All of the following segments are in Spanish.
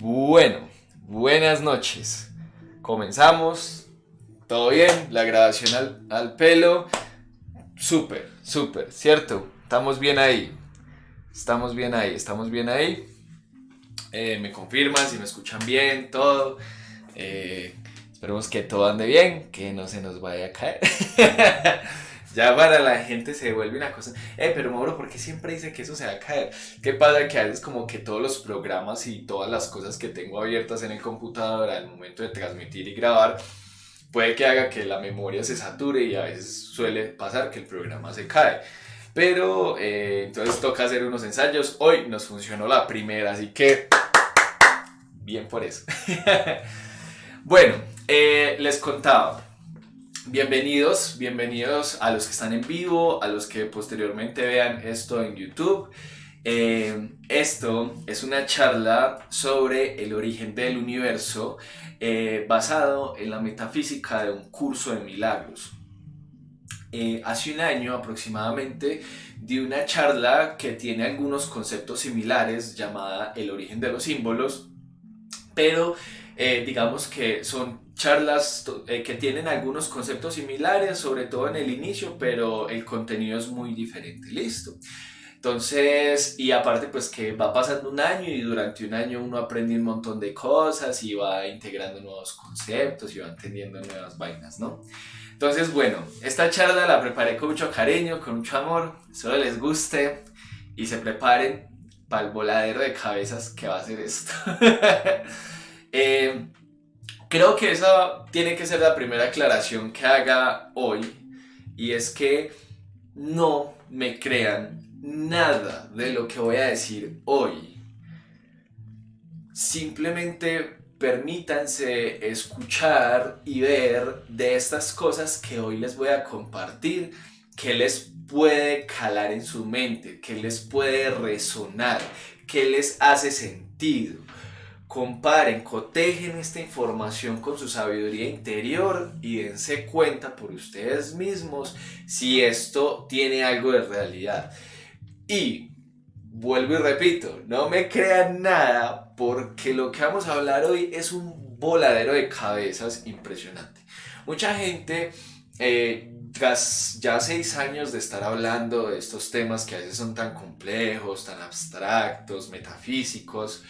Bueno, buenas noches. Comenzamos. ¿Todo bien? La grabación al pelo. Súper, súper, ¿cierto? Estamos bien ahí. Estamos bien ahí, estamos bien ahí. Me confirman si me escuchan bien, todo. Esperemos que todo ande bien, que no se nos vaya a caer. Ya para la gente se vuelve una cosa. Pero Mauro, ¿por qué siempre dice que eso se va a caer? ¿Qué pasa? Que a veces como que todos los programas y todas las cosas que tengo abiertas en el computador al momento de transmitir y grabar, puede que haga que la memoria se sature y a veces suele pasar que el programa se cae. Pero entonces toca hacer unos ensayos. Hoy nos funcionó la primera, así que bien por eso. Bueno, les contaba. Bienvenidos, bienvenidos a los que están en vivo, a los que posteriormente vean esto en YouTube. Esto es una charla sobre el origen del universo basado en la metafísica de un curso de milagros. Hace un año aproximadamente di una charla que tiene algunos conceptos similares llamada El origen de los símbolos, pero digamos que son charlas que tienen algunos conceptos similares, sobre todo en el inicio, pero el contenido es muy diferente, listo. Entonces, y aparte pues que va pasando un año y durante un año uno aprende un montón de cosas y va integrando nuevos conceptos y va entendiendo nuevas vainas, ¿no? Entonces, bueno, esta charla la preparé con mucho cariño, con mucho amor, espero les guste y se preparen para el voladero de cabezas que va a ser esto. eh, Creo que esa tiene que ser la primera aclaración que haga hoy, y es que no me crean nada de lo que voy a decir hoy. Simplemente permítanse escuchar y ver de estas cosas que hoy les voy a compartir, que les puede calar en su mente, que les puede resonar, que les hace sentido. Comparen, cotejen esta información con su sabiduría interior y dense cuenta por ustedes mismos si esto tiene algo de realidad. Y vuelvo y repito, no me crean nada porque lo que vamos a hablar hoy es un voladero de cabezas impresionante. Mucha gente, tras ya 6 años de estar hablando de estos temas que a veces son tan complejos, tan abstractos, metafísicos,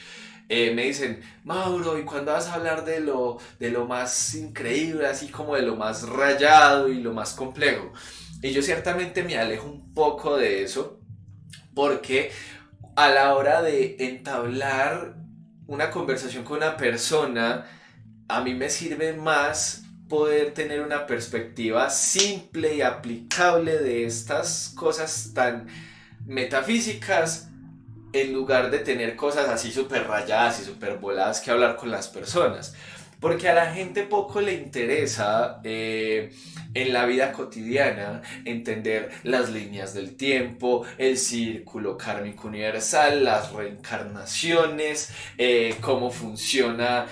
me dicen, Mauro, ¿y cuándo vas a hablar de lo más increíble, así como de lo más rayado y lo más complejo? Y yo ciertamente me alejo un poco de eso porque a la hora de entablar una conversación con una persona, a mí me sirve más poder tener una perspectiva simple y aplicable de estas cosas tan metafísicas en lugar de tener cosas así súper rayadas y súper voladas que hablar con las personas. Porque a la gente poco le interesa en la vida cotidiana entender las líneas del tiempo, el círculo kármico universal, las reencarnaciones, cómo funciona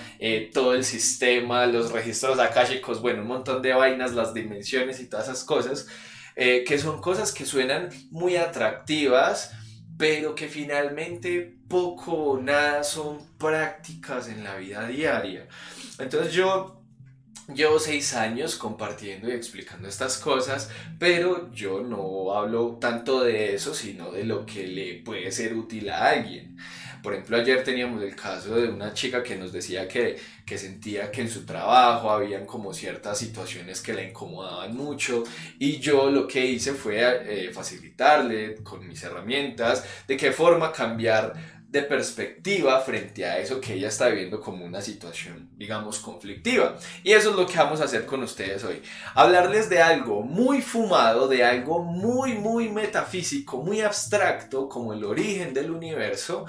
todo el sistema, los registros akáshicos, bueno, un montón de vainas, las dimensiones y todas esas cosas, que son cosas que suenan muy atractivas, pero que finalmente poco o nada son prácticas en la vida diaria. Entonces yo llevo 6 años compartiendo y explicando estas cosas, pero yo no hablo tanto de eso, sino de lo que le puede ser útil a alguien. Por ejemplo, ayer teníamos el caso de una chica que nos decía que sentía que en su trabajo habían como ciertas situaciones que la incomodaban mucho, y yo lo que hice fue facilitarle con mis herramientas de qué forma cambiar de perspectiva frente a eso que ella está viviendo como una situación, digamos, conflictiva. Y eso es lo que vamos a hacer con ustedes hoy. Hablarles de algo muy fumado, de algo muy, muy metafísico, muy abstracto, como el origen del universo,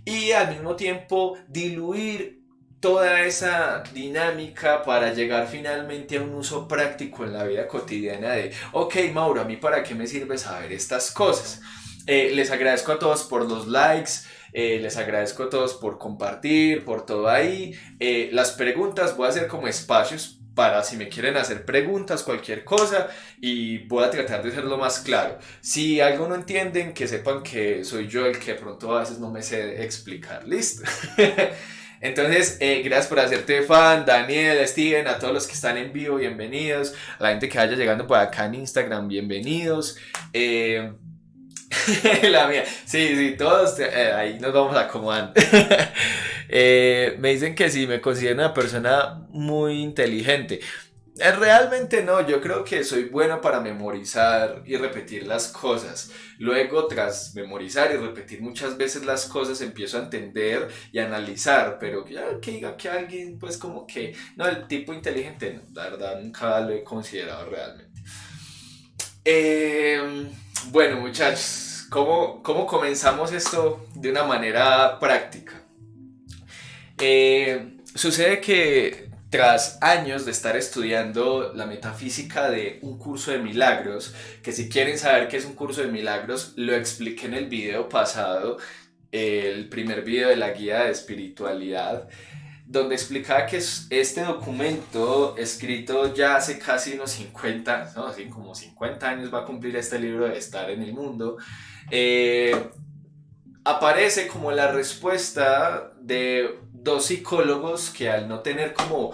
y al mismo tiempo diluir toda esa dinámica para llegar finalmente a un uso práctico en la vida cotidiana de, ok, Mauro, ¿a mí para qué me sirve saber estas cosas? Les agradezco a todos por los likes, les agradezco a todos por compartir, por todo ahí. Las preguntas voy a hacer como espacios para si me quieren hacer preguntas, cualquier cosa, y voy a tratar de ser lo más claro. Si algo no entienden, que sepan que soy yo el que de pronto a veces no me sé explicar. ¿Listo? Entonces, gracias por hacerte fan, Daniel, Steven, a todos los que están en vivo, bienvenidos. A la gente que vaya llegando por acá en Instagram, bienvenidos. Eh, la mía, sí, sí, todos ahí nos vamos acomodando. Me dicen que sí, me considero una persona muy inteligente. Realmente no, yo creo que soy bueno para memorizar y repetir las cosas. Luego, tras memorizar y repetir muchas veces las cosas, empiezo a entender y a analizar, pero ya que diga que alguien, pues como que, no, el tipo inteligente, no, la verdad nunca lo he considerado realmente. Eh, bueno, muchachos, ¿cómo comenzamos esto de una manera práctica? Sucede que tras años de estar estudiando la metafísica de un curso de milagros, que si quieren saber qué es un curso de milagros, lo expliqué en el video pasado, el primer video de la guía de espiritualidad, donde explicaba que este documento, escrito ya hace casi unos 50, no, así como 50 años va a cumplir este libro de estar en el mundo, eh, aparece como la respuesta de dos psicólogos que al no tener como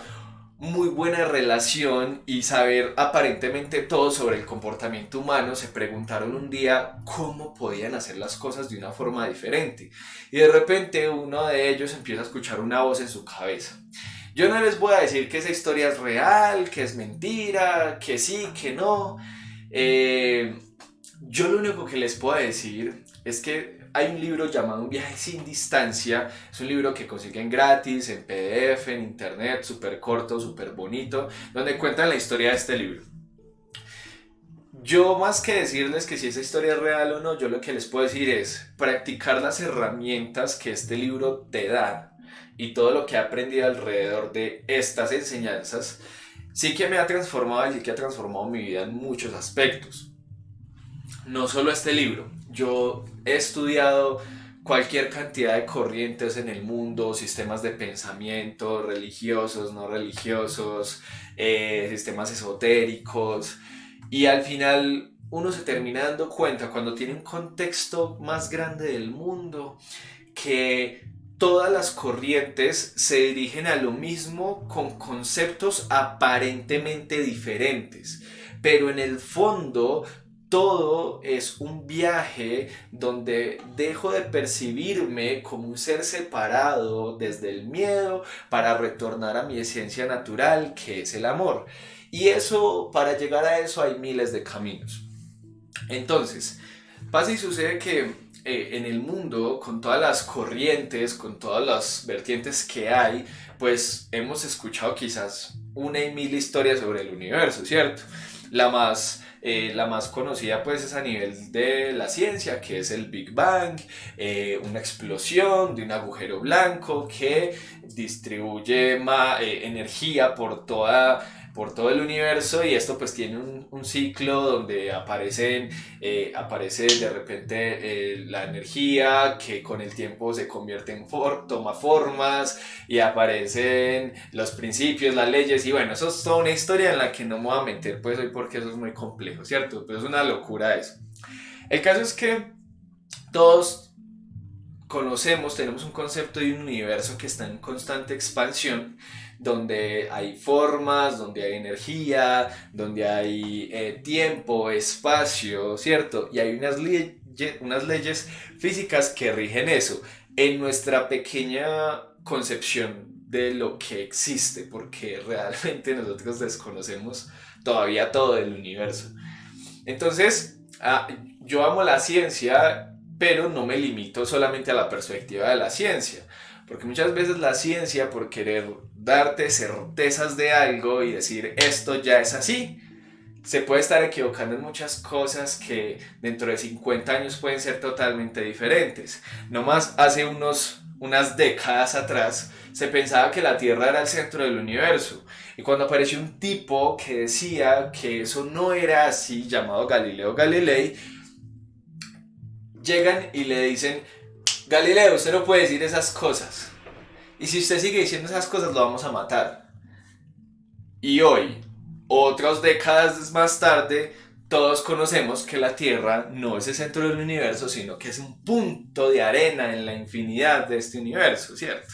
muy buena relación y saber aparentemente todo sobre el comportamiento humano, se preguntaron un día cómo podían hacer las cosas de una forma diferente. Y de repente uno de ellos empieza a escuchar una voz en su cabeza. Yo no les voy a decir que esa historia es real, que es mentira, que sí, que no. Eh, yo lo único que les puedo decir es que hay un libro llamado Un viaje sin distancia. Es un libro que consiguen gratis, en PDF, en internet, súper corto, súper bonito, donde cuentan la historia de este libro. Yo más que decirles que si esa historia es real o no, yo lo que les puedo decir es practicar las herramientas que este libro te da y todo lo que he aprendido alrededor de estas enseñanzas, sí que me ha transformado y sí que ha transformado mi vida en muchos aspectos. No solo este libro, yo he estudiado cualquier cantidad de corrientes en el mundo, sistemas de pensamiento, religiosos, no religiosos, sistemas esotéricos, y al final uno se termina dando cuenta cuando tiene un contexto más grande del mundo que todas las corrientes se dirigen a lo mismo con conceptos aparentemente diferentes, pero en el fondo todo es un viaje donde dejo de percibirme como un ser separado desde el miedo para retornar a mi esencia natural, que es el amor. Y eso, para llegar a eso hay miles de caminos. Entonces, pasa y sucede que en el mundo, con todas las corrientes, con todas las vertientes que hay, pues hemos escuchado quizás una y mil historias sobre el universo, ¿cierto? La más conocida pues es a nivel de la ciencia, que es el Big Bang, una explosión de un agujero blanco que distribuye energía por todo el universo, y esto pues tiene un ciclo donde aparece de repente la energía que con el tiempo se convierte toma formas, y aparecen los principios, las leyes, y bueno, eso es toda una historia en la que no me voy a meter pues hoy porque eso es muy complejo, ¿cierto? Pero es una locura eso. El caso es que todos tenemos un concepto de un universo que está en constante expansión, donde hay formas, donde hay energía, donde hay tiempo, espacio, ¿cierto? Y hay unas leyes físicas que rigen eso, en nuestra pequeña concepción de lo que existe, porque realmente nosotros desconocemos todavía todo el universo. Entonces, yo amo la ciencia, pero no me limito solamente a la perspectiva de la ciencia, porque muchas veces la ciencia, por querer darte certezas de algo y decir esto ya es así, se puede estar equivocando en muchas cosas que dentro de 50 años pueden ser totalmente diferentes. No más hace unas décadas atrás se pensaba que la Tierra era el centro del universo, y cuando apareció un tipo que decía que eso no era así, llamado Galileo Galilei, llegan y le dicen: Galileo, usted no puede decir esas cosas, y si usted sigue diciendo esas cosas lo vamos a matar. Y hoy, otras décadas más tarde, todos conocemos que la Tierra no es el centro del universo, sino que es un punto de arena en la infinidad de este universo, ¿cierto?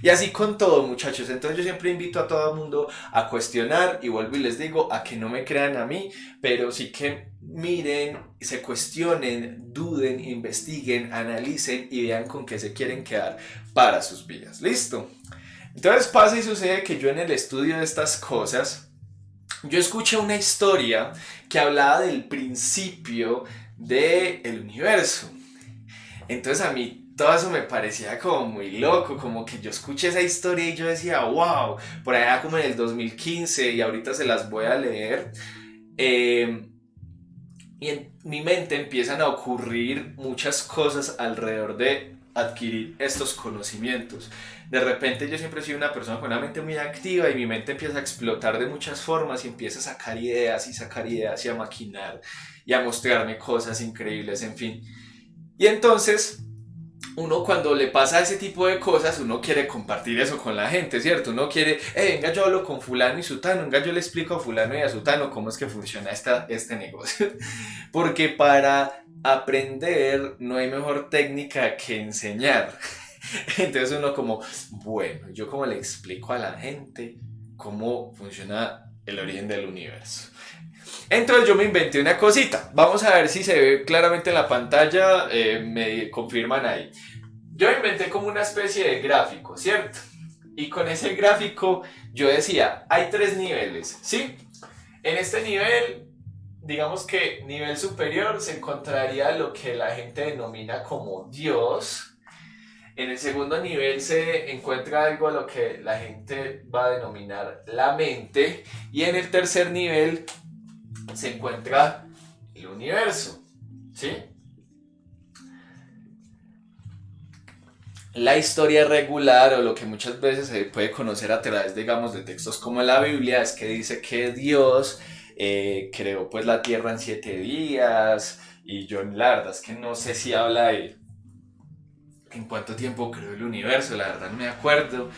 Y así con todo, muchachos. Entonces yo siempre invito a todo el mundo a cuestionar y vuelvo y les digo a que no me crean a mí, pero sí que miren, se cuestionen, duden, investiguen, analicen y vean con qué se quieren quedar para sus vidas. ¿Listo? Entonces pasa y sucede que yo en el estudio de estas cosas, yo escuché una historia que hablaba del principio del universo. Entonces a mí todo eso me parecía como muy loco, como que yo escuché esa historia y yo decía, wow, por allá como en el 2015 y ahorita se las voy a leer. Eh, y en mi mente empiezan a ocurrir muchas cosas alrededor de adquirir estos conocimientos. De repente yo siempre he sido una persona con una mente muy activa y mi mente empieza a explotar de muchas formas y empieza a sacar ideas y a maquinar y a mostrarme cosas increíbles, en fin. Y entonces uno cuando le pasa ese tipo de cosas, uno quiere compartir eso con la gente, ¿cierto? Uno quiere, venga, yo hablo con fulano y sutano, venga, yo le explico a fulano y a sutano cómo es que funciona este negocio. Porque para aprender no hay mejor técnica que enseñar. Entonces uno como, bueno, yo cómo le explico a la gente cómo funciona el origen del universo. Entonces yo me inventé una cosita. Vamos a ver si se ve claramente en la pantalla. Me confirman ahí. Yo inventé como una especie de gráfico, ¿cierto? Y con ese gráfico yo decía, hay 3 niveles, ¿sí? En este nivel, digamos que nivel superior se encontraría lo que la gente denomina como Dios. En el segundo nivel se encuentra algo a lo que la gente va a denominar la mente. Y en el tercer nivel se encuentra el universo, ¿sí? La historia regular o lo que muchas veces se puede conocer a través, digamos, de textos como la Biblia es que dice que Dios creó pues la tierra en 7 días y yo la verdad es que no sé si habla de en cuánto tiempo creó el universo, la verdad no me acuerdo.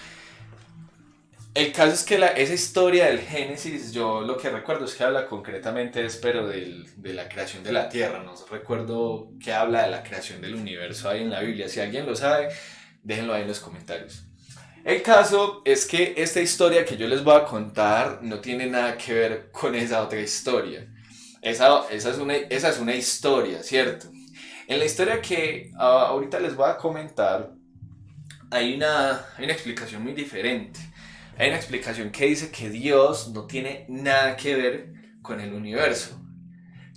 El caso es que esa historia del Génesis, yo lo que recuerdo es que habla concretamente, pero de la creación de la Tierra. No recuerdo qué habla de la creación del universo ahí en la Biblia. Si alguien lo sabe, déjenlo ahí en los comentarios. El caso es que esta historia que yo les voy a contar no tiene nada que ver con esa otra historia. Esa es una historia, ¿cierto? En la historia que ahorita les voy a comentar, hay una explicación muy diferente. Hay una explicación que dice que Dios no tiene nada que ver con el universo,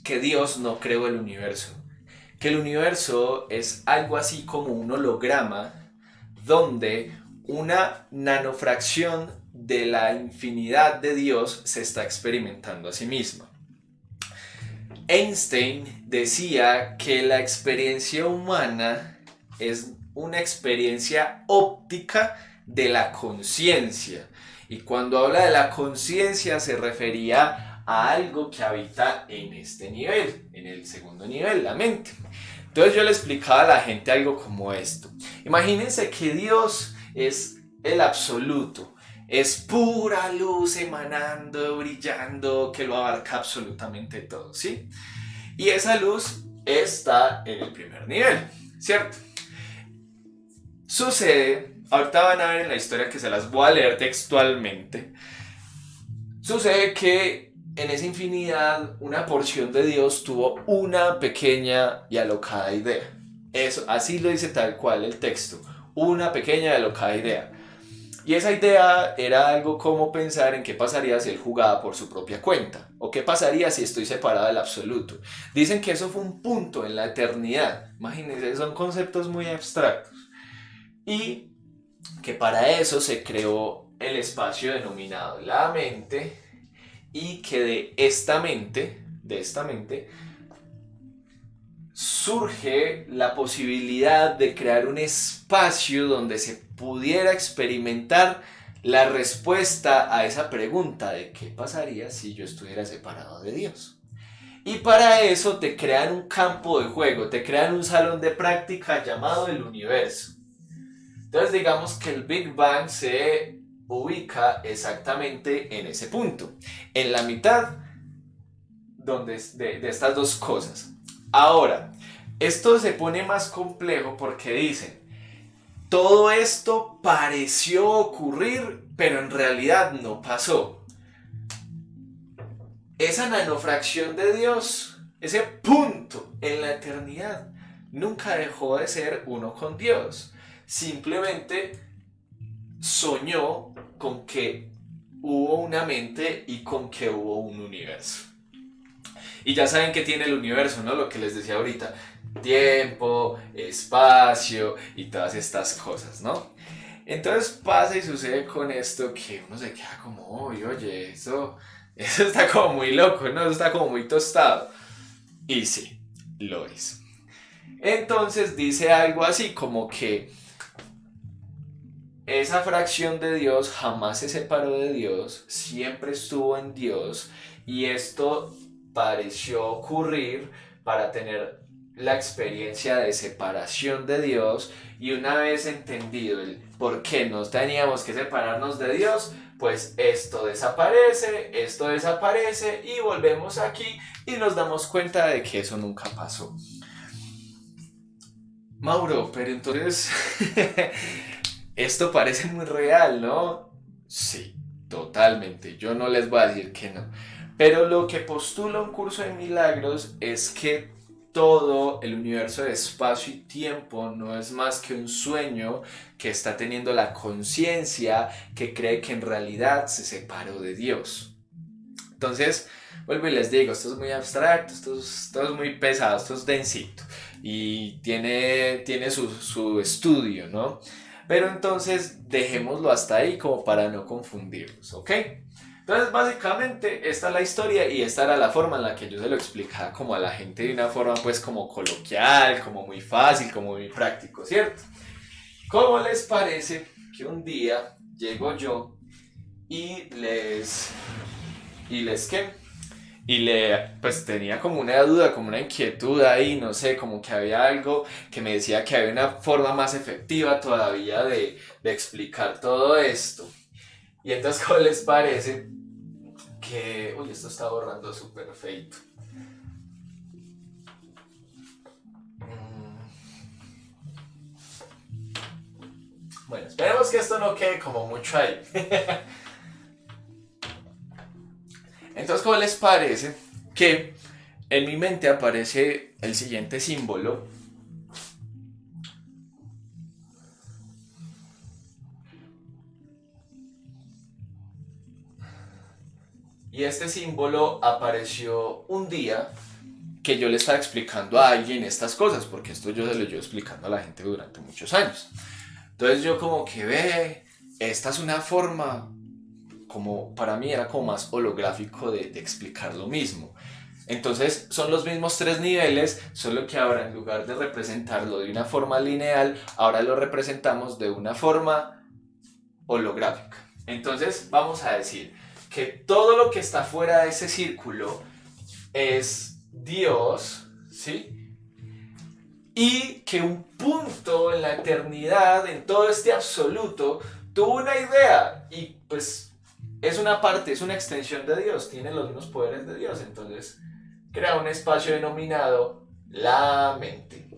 que Dios no creó el universo, que el universo es algo así como un holograma donde una nanofracción de la infinidad de Dios se está experimentando a sí misma. Einstein decía que la experiencia humana es una experiencia óptica de la conciencia. Y cuando habla de la conciencia se refería a algo que habita en este nivel, en el segundo nivel, la mente. Entonces yo le explicaba a la gente algo como esto. Imagínense que Dios es el absoluto, es pura luz emanando, brillando, que lo abarca absolutamente todo, ¿sí? Y esa luz está en el primer nivel, ¿cierto? Sucede, ahorita van a ver en la historia que se las voy a leer textualmente, sucede que en esa infinidad una porción de Dios tuvo una pequeña y alocada idea. Eso, así lo dice tal cual el texto, una pequeña y alocada idea. Y esa idea era algo como pensar en qué pasaría si él jugaba por su propia cuenta, o qué pasaría si estoy separado del absoluto. Dicen que eso fue un punto en la eternidad, imagínense, son conceptos muy abstractos. Y que para eso se creó el espacio denominado la mente y que de esta mente, surge la posibilidad de crear un espacio donde se pudiera experimentar la respuesta a esa pregunta de qué pasaría si yo estuviera separado de Dios. Y para eso te crean un campo de juego, te crean un salón de práctica llamado el universo. Entonces digamos que el Big Bang se ubica exactamente en ese punto, en la mitad de estas dos cosas. Ahora, esto se pone más complejo porque dicen, todo esto pareció ocurrir, pero en realidad no pasó. Esa nanofracción de Dios, ese punto en la eternidad, nunca dejó de ser uno con Dios. Simplemente soñó con que hubo una mente y con que hubo un universo. Y ya saben que tiene el universo, ¿no? Lo que les decía ahorita. Tiempo, espacio y todas estas cosas, ¿no? Entonces pasa y sucede con esto que uno se queda como, oye, eso está como muy loco, ¿no? Eso está como muy tostado. Y sí, lo es. Entonces dice algo así como que esa fracción de Dios jamás se separó de Dios, siempre estuvo en Dios, y esto pareció ocurrir para tener la experiencia de separación de Dios, y una vez entendido el por qué nos teníamos que separarnos de Dios, pues esto desaparece y volvemos aquí y nos damos cuenta de que eso nunca pasó. Mauro, pero entonces esto parece muy real, ¿no? Sí, totalmente. Yo no les voy a decir que no. Pero lo que postula un curso de milagros es que todo el universo de espacio y tiempo no es más que un sueño que está teniendo la conciencia que cree que en realidad se separó de Dios. Entonces, vuelvo y les digo, esto es muy abstracto, esto es muy pesado, esto es densito y tiene su estudio, ¿no? Pero entonces dejémoslo hasta ahí como para no confundirlos, ¿ok? Entonces básicamente esta es la historia y esta era la forma en la que yo se lo explicaba como a la gente de una forma pues como coloquial, como muy fácil, como muy práctico, ¿cierto? ¿Cómo les parece que un día llego yo y ¿qué? Pues tenía como una duda, como una inquietud ahí, no sé, como que había algo que me decía que había una forma más efectiva todavía de explicar todo esto. Y entonces, ¿cómo les parece que... Uy, esto está borrando súper feito. Bueno, esperemos que esto no quede como mucho ahí. Entonces, ¿cómo les parece que en mi mente aparece el siguiente símbolo? Y este símbolo apareció un día que yo le estaba explicando a alguien estas cosas, porque esto yo se lo llevo explicando a la gente durante muchos años. Entonces yo como que esta es una forma, como para mí era como más holográfico de explicar lo mismo. Entonces son los mismos tres niveles, solo que ahora en lugar de representarlo de una forma lineal, ahora lo representamos de una forma holográfica. Entonces vamos a decir que todo lo que está fuera de ese círculo es Dios, ¿sí? Y que un punto en la eternidad, en todo este absoluto, tuvo una idea y pues es una parte, es una extensión de Dios, tiene los mismos poderes de Dios, entonces crea un espacio denominado la mente.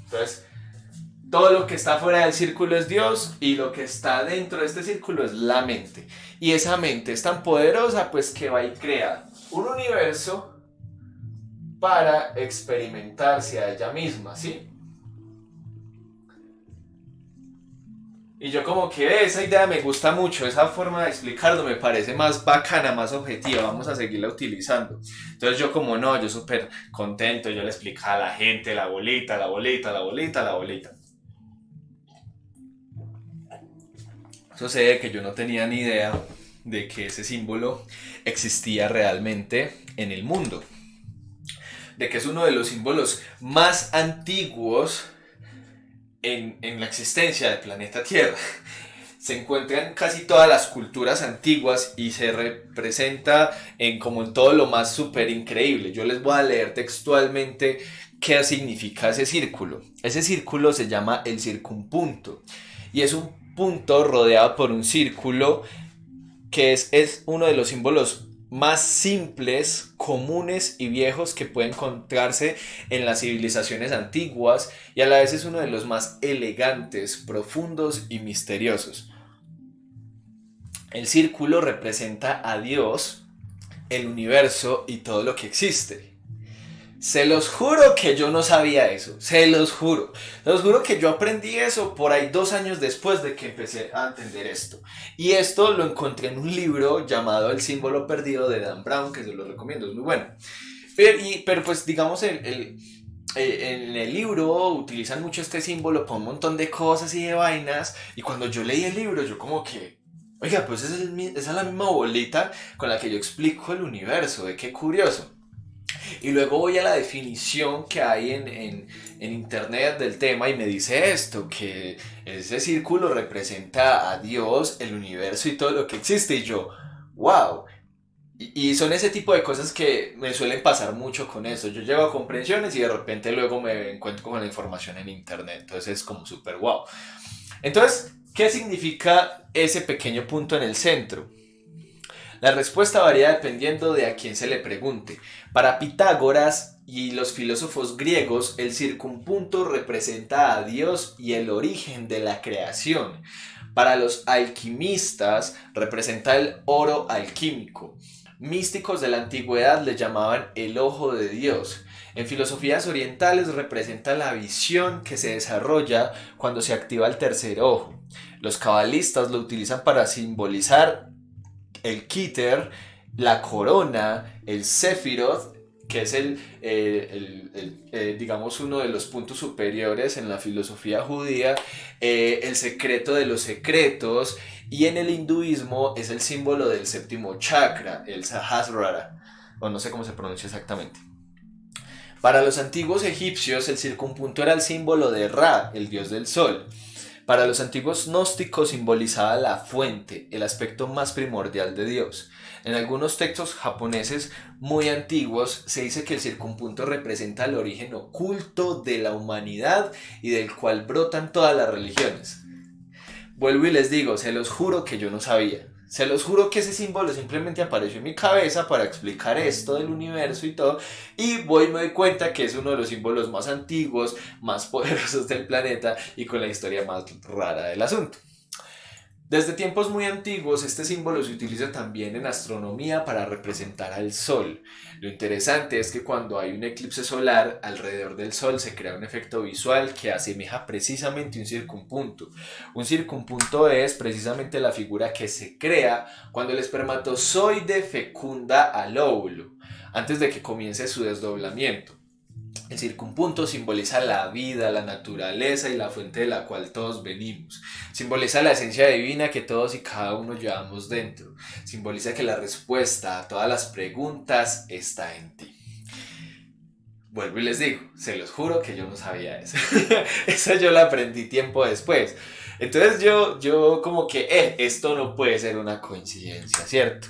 Entonces, todo lo que está fuera del círculo es Dios y lo que está dentro de este círculo es la mente. Y esa mente es tan poderosa pues que va y crea un universo para experimentarse a ella misma, ¿sí? Y yo como que esa idea me gusta mucho, esa forma de explicarlo me parece más bacana, más objetiva, vamos a seguirla utilizando. Entonces yo como no, yo súper contento, yo le explicaba a la gente la bolita, la bolita, la bolita, la bolita. Sucede que yo no tenía ni idea de que ese símbolo existía realmente en el mundo. De que es uno de los símbolos más antiguos en la existencia del planeta Tierra. Se encuentra en casi todas las culturas antiguas y se representa como en todo lo más súper increíble. Yo les voy a leer textualmente qué significa ese círculo. Ese círculo se llama el circunpunto y es un punto rodeado por un círculo que es uno de los símbolos más simples, comunes y viejos que puede encontrarse en las civilizaciones antiguas y a la vez es uno de los más elegantes, profundos y misteriosos. El círculo representa a Dios, el universo y todo lo que existe. Se los juro que yo no sabía eso, se los juro. Se los juro que yo aprendí eso por ahí 2 años después de que empecé a entender esto. Y esto lo encontré en un libro llamado El símbolo perdido de Dan Brown, que se lo recomiendo, es muy bueno. Pero pues digamos, en el libro utilizan mucho este símbolo para un montón de cosas y de vainas. Y cuando yo leí el libro, yo como que, oiga, pues esa es la misma bolita con la que yo explico el universo, de qué curioso. Y luego voy a la definición que hay en internet del tema y me dice esto, que ese círculo representa a Dios, el universo y todo lo que existe. Y yo, wow. Y son ese tipo de cosas que me suelen pasar mucho con eso. Yo llego a comprensiones y de repente luego me encuentro con la información en internet. Entonces es como súper wow. Entonces, ¿qué significa ese pequeño punto en el centro? La respuesta varía dependiendo de a quién se le pregunte. Para Pitágoras y los filósofos griegos, el circunpunto representa a Dios y el origen de la creación. Para los alquimistas, representa el oro alquímico. Místicos de la antigüedad le llamaban el ojo de Dios. En filosofías orientales representa la visión que se desarrolla cuando se activa el tercer ojo. Los cabalistas lo utilizan para simbolizar el Keter, la corona, el Sefirot, que es digamos uno de los puntos superiores en la filosofía judía, el secreto de los secretos, y en el hinduismo es el símbolo del séptimo chakra, el Sahasrara, o no sé cómo se pronuncia exactamente. Para los antiguos egipcios el circunpunto era el símbolo de Ra, el dios del sol. Para los antiguos gnósticos simbolizaba la fuente, el aspecto más primordial de Dios. En algunos textos japoneses muy antiguos se dice que el circunpunto representa el origen oculto de la humanidad y del cual brotan todas las religiones. Vuelvo y les digo, se los juro que yo no sabía. Se los juro que ese símbolo simplemente apareció en mi cabeza para explicar esto del universo y todo. Y voy y me doy cuenta que es uno de los símbolos más antiguos, más poderosos del planeta y con la historia más rara del asunto. Desde tiempos muy antiguos, este símbolo se utiliza también en astronomía para representar al Sol. Lo interesante es que cuando hay un eclipse solar, alrededor del Sol se crea un efecto visual que asemeja precisamente un circunpunto. Un circunpunto es precisamente la figura que se crea cuando el espermatozoide fecunda al óvulo, antes de que comience su desdoblamiento. El circunpunto simboliza la vida, la naturaleza y la fuente de la cual todos venimos. Simboliza la esencia divina que todos y cada uno llevamos dentro. Simboliza que la respuesta a todas las preguntas está en ti. Vuelvo y les digo, se los juro que yo no sabía eso. Eso yo lo aprendí tiempo después. Entonces yo como que, esto no puede ser una coincidencia, ¿cierto?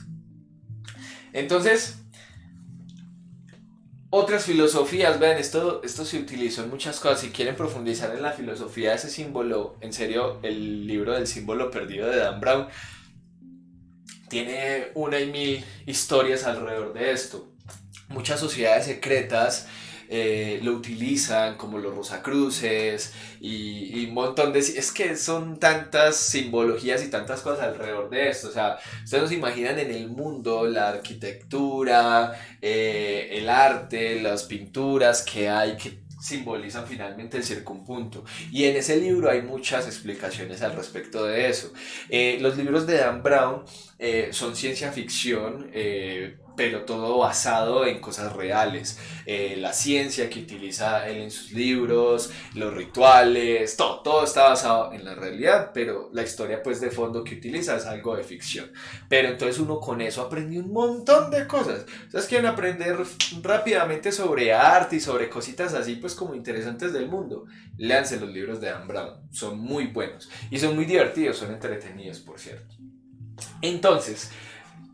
Entonces, otras filosofías, vean, esto se utilizó en muchas cosas. Si quieren profundizar en la filosofía de ese símbolo, en serio, el libro del símbolo perdido de Dan Brown tiene una y mil historias alrededor de esto. Muchas sociedades secretas lo utilizan, como los Rosacruces y un montón de... Es que son tantas simbologías y tantas cosas alrededor de esto. O sea, ustedes no se imaginan en el mundo la arquitectura, el arte, las pinturas que hay que simbolizan finalmente el circunpunto. Y en ese libro hay muchas explicaciones al respecto de eso. Los libros de Dan Brown son ciencia ficción, pero todo basado en cosas reales. La ciencia que utiliza él en sus libros, los rituales, todo está basado en la realidad, pero la historia pues de fondo que utiliza es algo de ficción. Pero entonces uno con eso aprende un montón de cosas. ¿Ustedes quieren aprender rápidamente sobre arte y sobre cositas así pues como interesantes del mundo? Léanse los libros de Dan Brown, son muy buenos y son muy divertidos, son entretenidos por cierto. Entonces,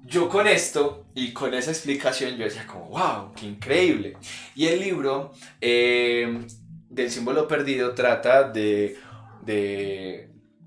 yo con esto y con esa explicación yo decía como, wow, qué increíble. Y el libro del símbolo perdido trata de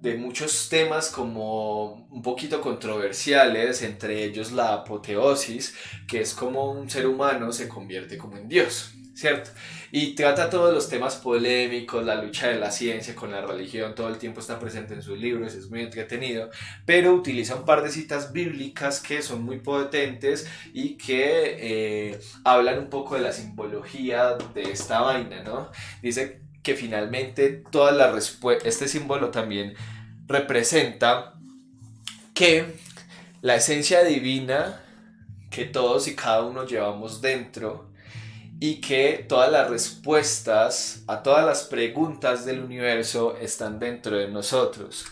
de muchos temas como un poquito controversiales, entre ellos la apoteosis, que es como un ser humano se convierte como en Dios, ¿cierto? Y trata todos los temas polémicos, la lucha de la ciencia con la religión, todo el tiempo está presente en sus libros, es muy entretenido, pero utiliza un par de citas bíblicas que son muy potentes y que hablan un poco de la simbología de esta vaina, ¿no? Dice que finalmente toda la este símbolo también representa que la esencia divina que todos y cada uno llevamos dentro y que todas las respuestas a todas las preguntas del universo están dentro de nosotros.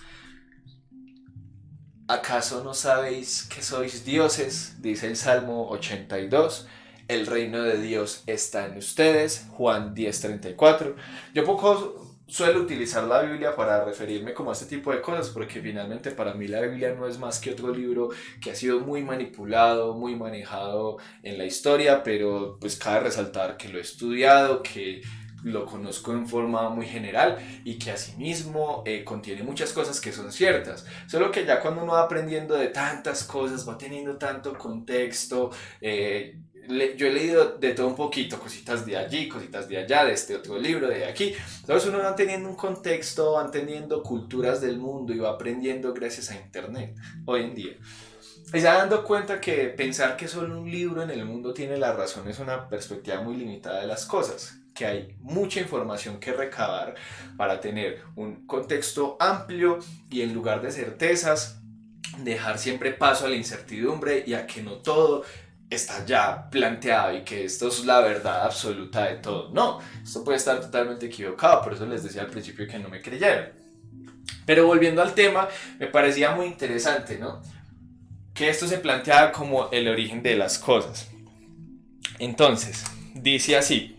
¿Acaso no sabéis que sois dioses? Dice el Salmo 82. El reino de Dios está en ustedes. Juan 10:34. Yo poco suelo utilizar la Biblia para referirme como a este tipo de cosas, porque finalmente para mí la Biblia no es más que otro libro que ha sido muy manipulado, muy manejado en la historia, pero pues cabe resaltar que lo he estudiado, que lo conozco en forma muy general y que asimismo contiene muchas cosas que son ciertas. Solo que ya cuando uno va aprendiendo de tantas cosas, va teniendo tanto contexto, yo he leído de todo un poquito, cositas de allí, cositas de allá, de este otro libro, de aquí. Entonces uno va teniendo un contexto, va entendiendo culturas del mundo y va aprendiendo gracias a Internet hoy en día. Y se va dando cuenta que pensar que solo un libro en el mundo tiene la razón es una perspectiva muy limitada de las cosas, que hay mucha información que recabar para tener un contexto amplio y en lugar de certezas, dejar siempre paso a la incertidumbre y a que no todo está ya planteado y que esto es la verdad absoluta de todo. No, esto puede estar totalmente equivocado, por eso les decía al principio que no me creyeron. Pero volviendo al tema, me parecía muy interesante, ¿no? Que esto se planteaba como el origen de las cosas. Entonces, dice así,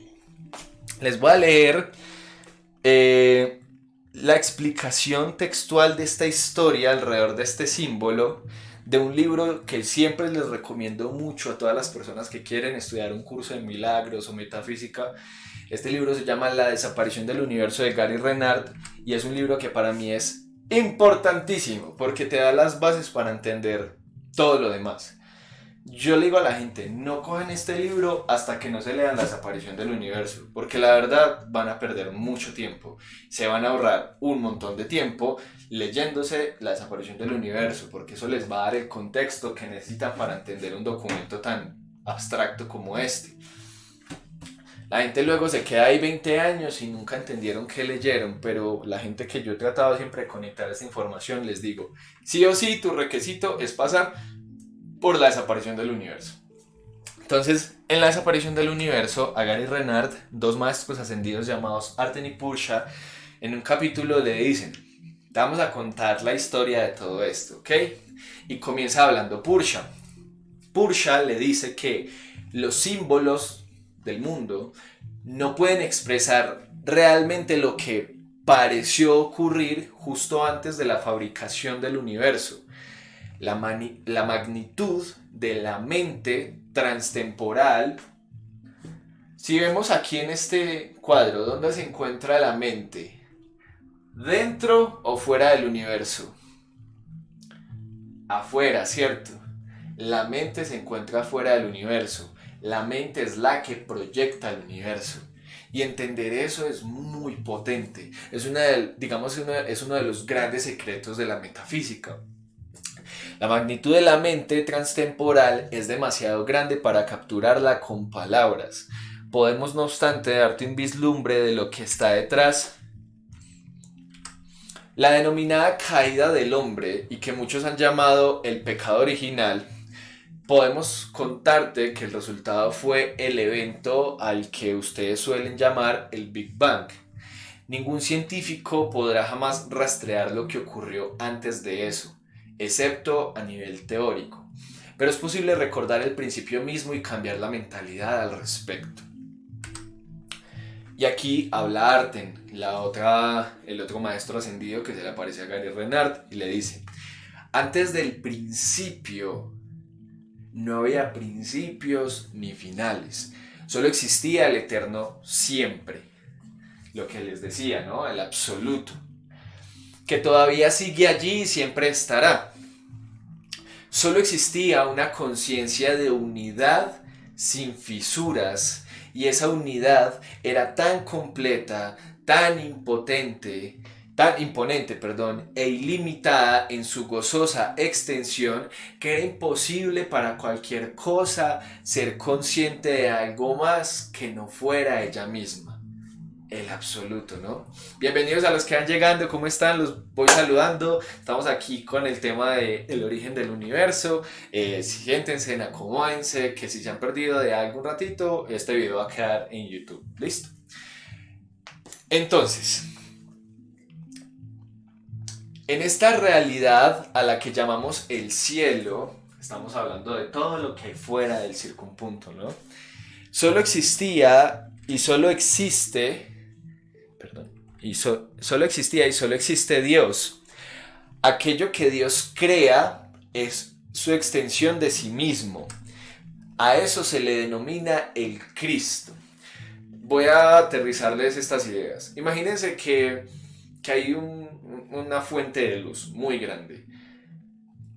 les voy a leer eh, la explicación textual de esta historia alrededor de este símbolo de un libro que siempre les recomiendo mucho a todas las personas que quieren estudiar un curso de milagros o metafísica. Este libro se llama La desaparición del universo de Gary Renard y es un libro que para mí es importantísimo porque te da las bases para entender todo lo demás. Yo le digo a la gente, no cogen este libro hasta que no se lean La desaparición del universo, porque la verdad van a perder mucho tiempo. Se van a ahorrar un montón de tiempo leyéndose La desaparición del universo, porque eso les va a dar el contexto que necesitan para entender un documento tan abstracto como este. La gente luego se queda ahí 20 años y nunca entendieron qué leyeron, pero la gente que yo he tratado siempre de conectar esta información les digo, sí o sí, tu requisito es pasar por la desaparición del universo. Entonces, en la desaparición del universo, a Gary Renard, dos maestros ascendidos llamados Arten y Pursha, en un capítulo le dicen, te vamos a contar la historia de todo esto, ¿ok? Y comienza hablando Pursha. Pursha le dice que los símbolos del mundo no pueden expresar realmente lo que pareció ocurrir justo antes de la fabricación del universo. La magnitud de la mente transtemporal. Si vemos aquí en este cuadro, ¿dónde se encuentra la mente? ¿Dentro o fuera del universo? Afuera, ¿cierto? La mente se encuentra fuera del universo. La mente es la que proyecta el universo. Y entender eso es muy potente. Es es uno de los grandes secretos de la metafísica. La magnitud de la mente transtemporal es demasiado grande para capturarla con palabras. Podemos, no obstante, darte un vislumbre de lo que está detrás. La denominada caída del hombre, y que muchos han llamado el pecado original, podemos contarte que el resultado fue el evento al que ustedes suelen llamar el Big Bang. Ningún científico podrá jamás rastrear lo que ocurrió antes de eso, excepto a nivel teórico. Pero es posible recordar el principio mismo y cambiar la mentalidad al respecto. Y aquí habla Arten, el otro maestro ascendido que se le aparece a Gary Renard y le dice, antes del principio no había principios ni finales, solo existía el eterno siempre, lo que les decía, ¿no? El absoluto. que todavía sigue allí y siempre estará. Solo existía una conciencia de unidad sin fisuras, y esa unidad era tan completa, tan impotente, tan imponente, perdón, e ilimitada en su gozosa extensión, que era imposible para cualquier cosa ser consciente de algo más que no fuera ella misma. El absoluto, ¿no? Bienvenidos a los que van llegando, ¿cómo están? Los voy saludando. Estamos aquí con el tema del origen del universo. Siéntense, acomódense, que si se han perdido de algún ratito, este video va a quedar en YouTube. ¿Listo? Entonces, en esta realidad a la que llamamos el cielo, estamos hablando de todo lo que hay fuera del circunpunto, ¿no? Solo existía y solo existe, solo existía y solo existe Dios. Aquello que Dios crea es su extensión de sí mismo. A eso se le denomina el Cristo. Voy a aterrizarles estas ideas. Imagínense que hay una fuente de luz muy grande.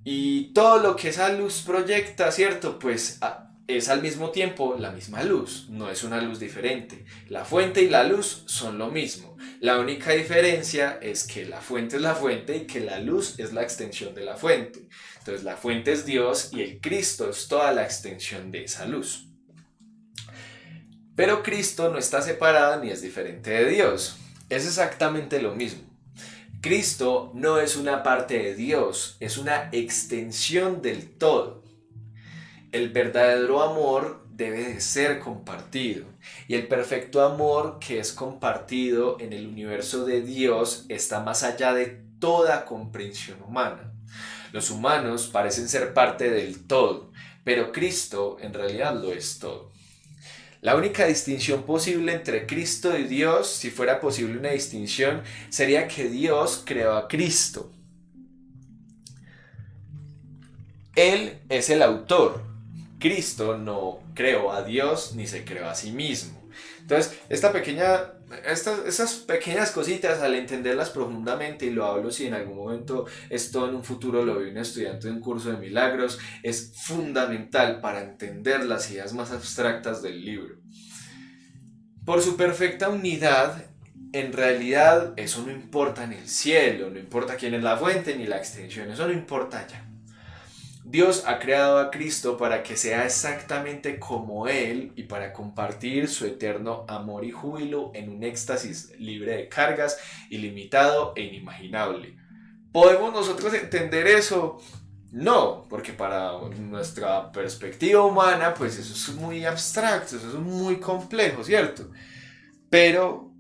Y todo lo que esa luz proyecta, ¿cierto? Pues es al mismo tiempo la misma luz, no es una luz diferente. La fuente y la luz son lo mismo. La única diferencia es que la fuente es la fuente y que la luz es la extensión de la fuente. Entonces la fuente es Dios y el Cristo es toda la extensión de esa luz. Pero Cristo no está separado ni es diferente de Dios. Es exactamente lo mismo. Cristo no es una parte de Dios, es una extensión del todo. El verdadero amor debe de ser compartido, y el perfecto amor que es compartido en el universo de Dios está más allá de toda comprensión humana. Los humanos parecen ser parte del todo, pero Cristo en realidad lo es todo. La única distinción posible entre Cristo y Dios, si fuera posible una distinción, sería que Dios creó a Cristo. Él es el autor. Cristo no creó a Dios ni se creó a sí mismo. Entonces, estas pequeñas cositas, al entenderlas profundamente, y lo hablo si en algún momento esto en un futuro lo ve un estudiante de un curso de milagros, es fundamental para entender las ideas más abstractas del libro. Por su perfecta unidad, en realidad eso no importa en el cielo, no importa quién es la fuente ni la extensión, eso no importa ya. Dios ha creado a Cristo para que sea exactamente como Él y para compartir su eterno amor y júbilo en un éxtasis libre de cargas, ilimitado e inimaginable. ¿Podemos nosotros entender eso? No, porque para nuestra perspectiva humana, pues eso es muy abstracto, eso es muy complejo, ¿cierto? Pero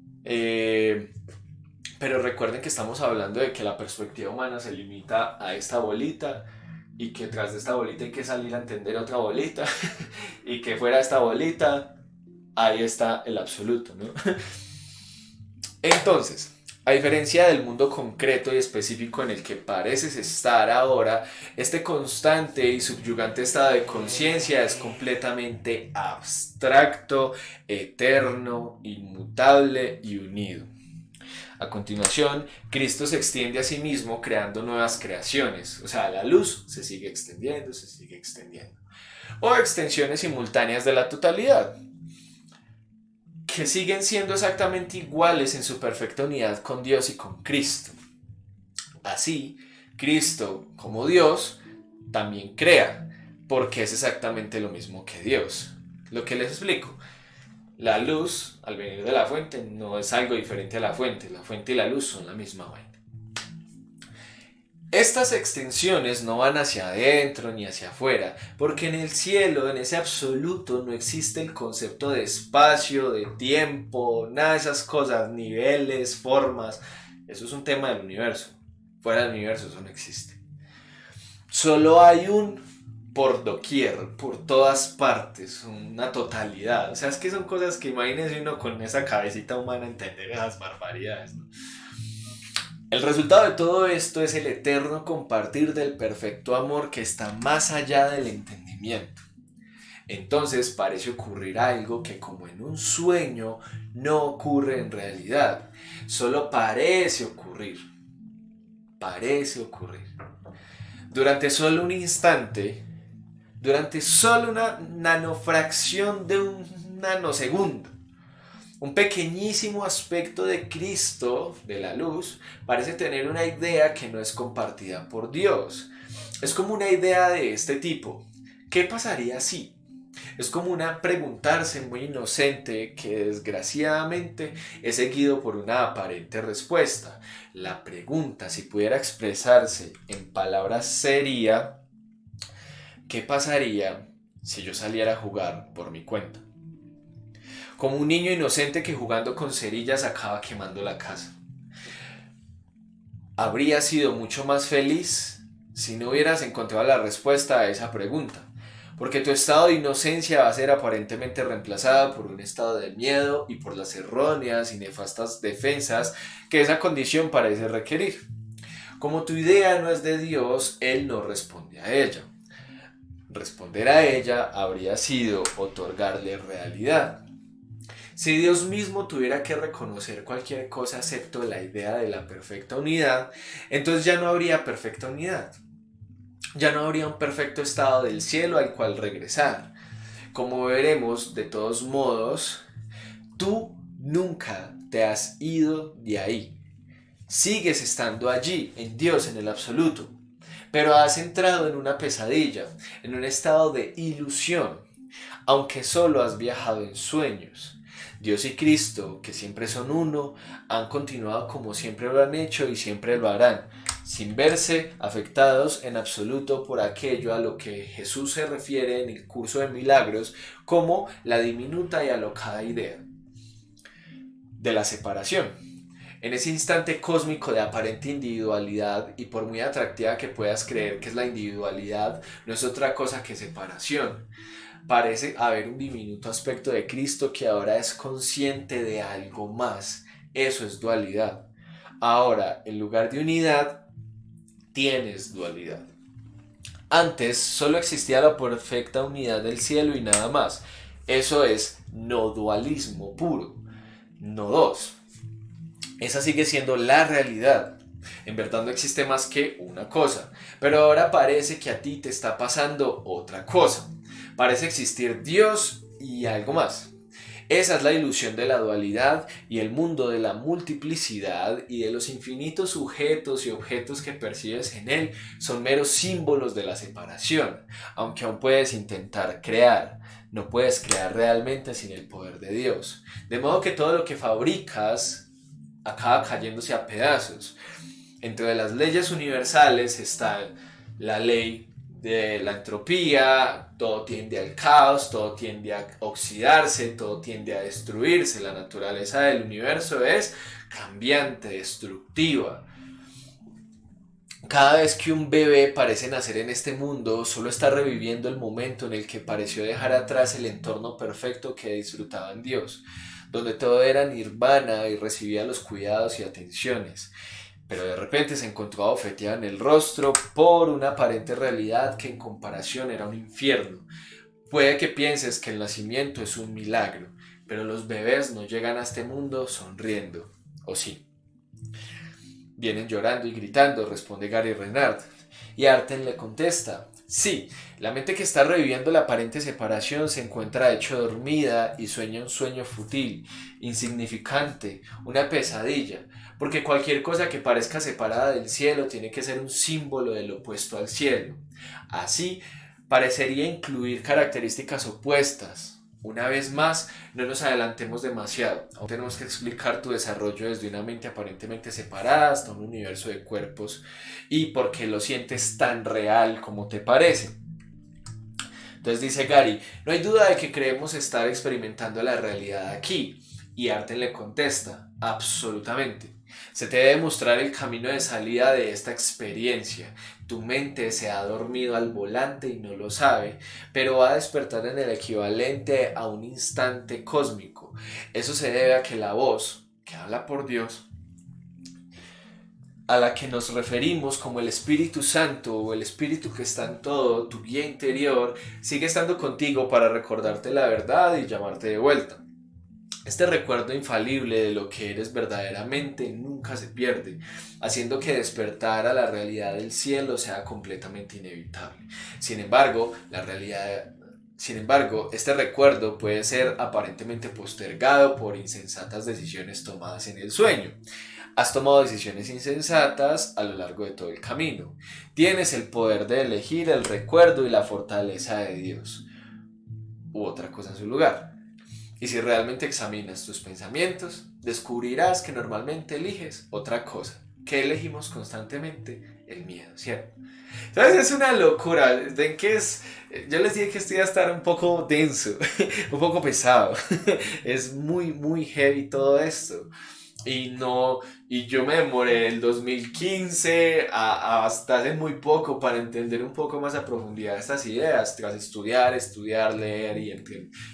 recuerden que estamos hablando de que la perspectiva humana se limita a esta bolita, y que tras de esta bolita hay que salir a entender otra bolita, y que fuera de esta bolita, ahí está el absoluto, ¿no? Entonces, a diferencia del mundo concreto y específico en el que pareces estar ahora, este constante y subyugante estado de conciencia es completamente abstracto, eterno, inmutable y unido. A continuación, Cristo se extiende a sí mismo creando nuevas creaciones. O sea, la luz se sigue extendiendo, O extensiones simultáneas de la totalidad, que siguen siendo exactamente iguales en su perfecta unidad con Dios y con Cristo. Así, Cristo, como Dios, también crea, porque es exactamente lo mismo que Dios. Lo que les explico. La luz, al venir de la fuente, no es algo diferente a la fuente. La fuente y la luz son la misma vaina. Estas extensiones no van hacia adentro ni hacia afuera, porque en el cielo, en ese absoluto, no existe el concepto de espacio, de tiempo, nada de esas cosas, niveles, formas. Eso es un tema del universo. Fuera del universo eso no existe. Solo hay un por doquier, por todas partes, una totalidad. O sea, es que son cosas que imagínense uno con esa cabecita humana entender esas barbaridades, ¿no? El resultado de todo esto es el eterno compartir del perfecto amor que está más allá del entendimiento. Entonces parece ocurrir algo que, como en un sueño, no ocurre en realidad, solo parece ocurrir. parece ocurrir. Durante solo un instante, durante solo una nanofracción de un nanosegundo, un pequeñísimo aspecto de Cristo, de la luz, parece tener una idea que no es compartida por Dios. Es como una idea de este tipo. ¿Qué pasaría si? Es como una preguntarse muy inocente que desgraciadamente es seguido por una aparente respuesta. La pregunta, si pudiera expresarse en palabras, sería: ¿qué pasaría si yo saliera a jugar por mi cuenta? Como un niño inocente que jugando con cerillas acaba quemando la casa. Habría sido mucho más feliz si no hubieras encontrado la respuesta a esa pregunta, porque tu estado de inocencia va a ser aparentemente reemplazada por un estado de miedo y por las erróneas y nefastas defensas que esa condición parece requerir. Como tu idea no es de Dios, Él no responde a ella. Responder a ella habría sido otorgarle realidad. Si Dios mismo tuviera que reconocer cualquier cosa excepto la idea de la perfecta unidad, entonces ya no habría perfecta unidad. Ya no habría un perfecto estado del cielo al cual regresar. Como veremos, de todos modos, tú nunca te has ido de ahí. Sigues estando allí, en Dios, en el absoluto. Pero has entrado en una pesadilla, en un estado de ilusión, aunque solo has viajado en sueños. Dios y Cristo, que siempre son uno, han continuado como siempre lo han hecho y siempre lo harán, sin verse afectados en absoluto por aquello a lo que Jesús se refiere en el curso de milagros como la diminuta y alocada idea de la separación. En ese instante cósmico de aparente individualidad, y por muy atractiva que puedas creer que es la individualidad, no es otra cosa que separación. Parece haber un diminuto aspecto de Cristo que ahora es consciente de algo más. Eso es dualidad. Ahora, en lugar de unidad, tienes dualidad. Antes solo existía la perfecta unidad del cielo y nada más. Eso es no dualismo puro, no dos. Esa sigue siendo la realidad. En verdad no existe más que una cosa, pero ahora parece que a ti te está pasando otra cosa. Parece existir Dios y algo más. Esa es la ilusión de la dualidad y el mundo de la multiplicidad y de los infinitos sujetos y objetos que percibes en él son meros símbolos de la separación, aunque aún puedes intentar crear. No puedes crear realmente sin el poder de Dios. De modo que todo lo que fabricas acaba cayéndose a pedazos. Entre las leyes universales está la ley de la entropía, todo tiende al caos, todo tiende a oxidarse, todo tiende a destruirse. La naturaleza del universo es cambiante, destructiva. Cada vez que un bebé parece nacer en este mundo, solo está reviviendo el momento en el que pareció dejar atrás el entorno perfecto que disfrutaba en Dios, donde todo era nirvana y recibía los cuidados y atenciones. Pero de repente se encontró abofeteada en el rostro por una aparente realidad que en comparación era un infierno. Puede que pienses que el nacimiento es un milagro, pero los bebés no llegan a este mundo sonriendo, ¿o sí? Vienen llorando y gritando, responde Gary Renard. Y Arten le contesta: sí, la mente que está reviviendo la aparente separación se encuentra hecho dormida y sueña un sueño fútil, insignificante, una pesadilla, porque cualquier cosa que parezca separada del cielo tiene que ser un símbolo del opuesto al cielo. Así, parecería incluir características opuestas. Una vez más, no nos adelantemos demasiado. Aún tenemos que explicar tu desarrollo desde una mente aparentemente separada hasta un universo de cuerpos y por qué lo sientes tan real como te parece. Entonces dice Gary: no hay duda de que creemos estar experimentando la realidad aquí. Y Arten le contesta: absolutamente. Se te debe mostrar el camino de salida de esta experiencia. Tu mente se ha dormido al volante y no lo sabe, pero va a despertar en el equivalente a un instante cósmico. Eso se debe a que la voz, que habla por Dios, a la que nos referimos como el Espíritu Santo o el Espíritu que está en todo, tu guía interior, sigue estando contigo para recordarte la verdad y llamarte de vuelta. Este recuerdo infalible de lo que eres verdaderamente nunca se pierde, haciendo que despertar a la realidad del cielo sea completamente inevitable. Sin embargo, este recuerdo puede ser aparentemente postergado por insensatas decisiones tomadas en el sueño. Has tomado decisiones insensatas a lo largo de todo el camino. Tienes el poder de elegir el recuerdo y la fortaleza de Dios u otra cosa en su lugar. Y si realmente examinas tus pensamientos, descubrirás que normalmente eliges otra cosa. ¿Qué elegimos constantemente? El miedo, ¿cierto? ¿Sabes? Es una locura. ¿Ven que es? Yo les dije que esto iba a estar un poco denso, un poco pesado. Es muy, muy heavy todo esto. Y no, y yo me demoré del 2015 hasta hace muy poco para entender un poco más a profundidad estas ideas, tras estudiar, leer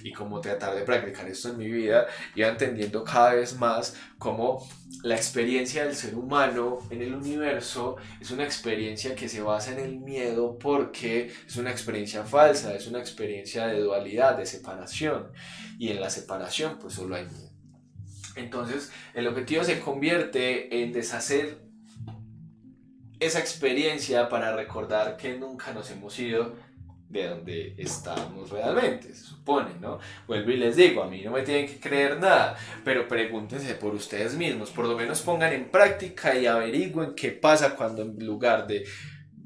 y cómo tratar de practicar esto en mi vida, iba entendiendo cada vez más cómo la experiencia del ser humano en el universo es una experiencia que se basa en el miedo porque es una experiencia falsa, es una experiencia de dualidad, de separación, y en la separación pues solo hay miedo. Entonces, el objetivo se convierte en deshacer esa experiencia para recordar que nunca nos hemos ido de donde estábamos realmente, se supone, ¿no? Vuelvo y les digo, a mí no me tienen que creer nada, pero pregúntense por ustedes mismos, por lo menos pongan en práctica y averigüen qué pasa cuando en lugar de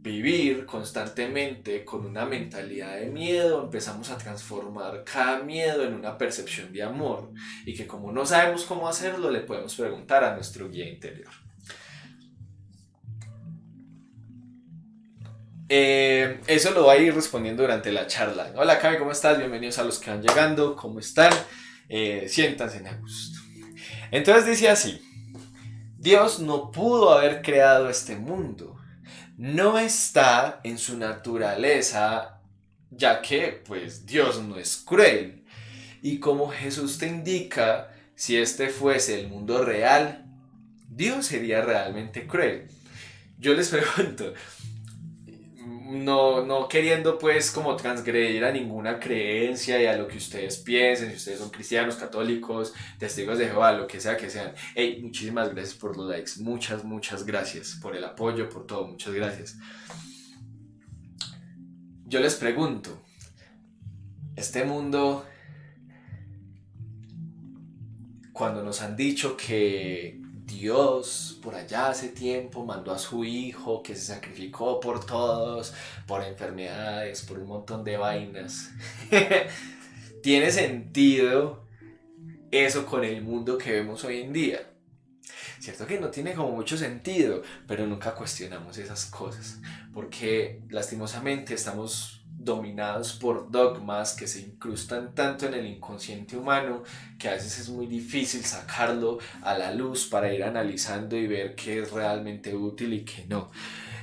vivir constantemente con una mentalidad de miedo, empezamos a transformar cada miedo en una percepción de amor, y que como no sabemos cómo hacerlo, le podemos preguntar a nuestro guía interior. Eso lo voy a ir respondiendo durante la charla. Hola Cami, ¿cómo estás? Bienvenidos a los que van llegando, ¿cómo están? Siéntanse a gusto. Entonces dice así: Dios no pudo haber creado este mundo. No está en su naturaleza, ya que pues Dios no es cruel. Y como Jesús te indica, si este fuese el mundo real, Dios sería realmente cruel. Yo les pregunto, no queriendo pues como transgredir a ninguna creencia y a lo que ustedes piensen, si ustedes son cristianos, católicos, testigos de Jehová, lo que sea que sean. Hey, muchísimas gracias por los likes, muchas gracias por el apoyo, por todo, muchas gracias. Yo les pregunto, este mundo, cuando nos han dicho que Dios por allá hace tiempo mandó a su hijo que se sacrificó por todos, por enfermedades, por un montón de vainas, ¿tiene sentido eso con el mundo que vemos hoy en día? Cierto que no tiene como mucho sentido, pero nunca cuestionamos esas cosas, porque lastimosamente estamos dominados por dogmas que se incrustan tanto en el inconsciente humano que a veces es muy difícil sacarlo a la luz para ir analizando y ver qué es realmente útil y qué no.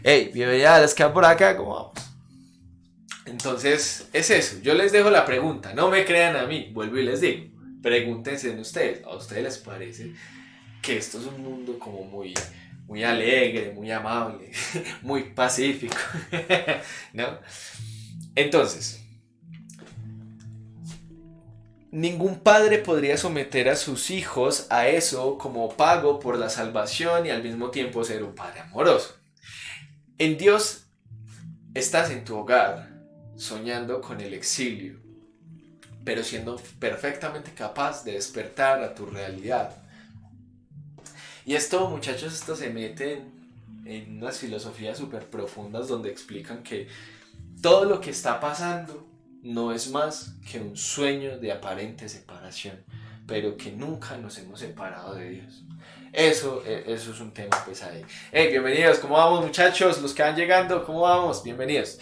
Hey, bienvenidas, les quedan por acá, ¿cómo vamos? Entonces, es eso, yo les dejo la pregunta, no me crean a mí, vuelvo y les digo, pregúntense en ustedes, ¿a ustedes les parece que esto es un mundo como muy alegre, muy amable, muy pacífico? ¿No? Entonces, ningún padre podría someter a sus hijos a eso como pago por la salvación y al mismo tiempo ser un padre amoroso. En Dios estás en tu hogar, soñando con el exilio, pero siendo perfectamente capaz de despertar a tu realidad. Y esto, muchachos, esto se mete en unas filosofías súper profundas donde explican que todo lo que está pasando no es más que un sueño de aparente separación, pero que nunca nos hemos separado de Dios. Eso es un tema pues ahí. Hey, bienvenidos, ¿cómo vamos muchachos? Los que van llegando, ¿cómo vamos? Bienvenidos.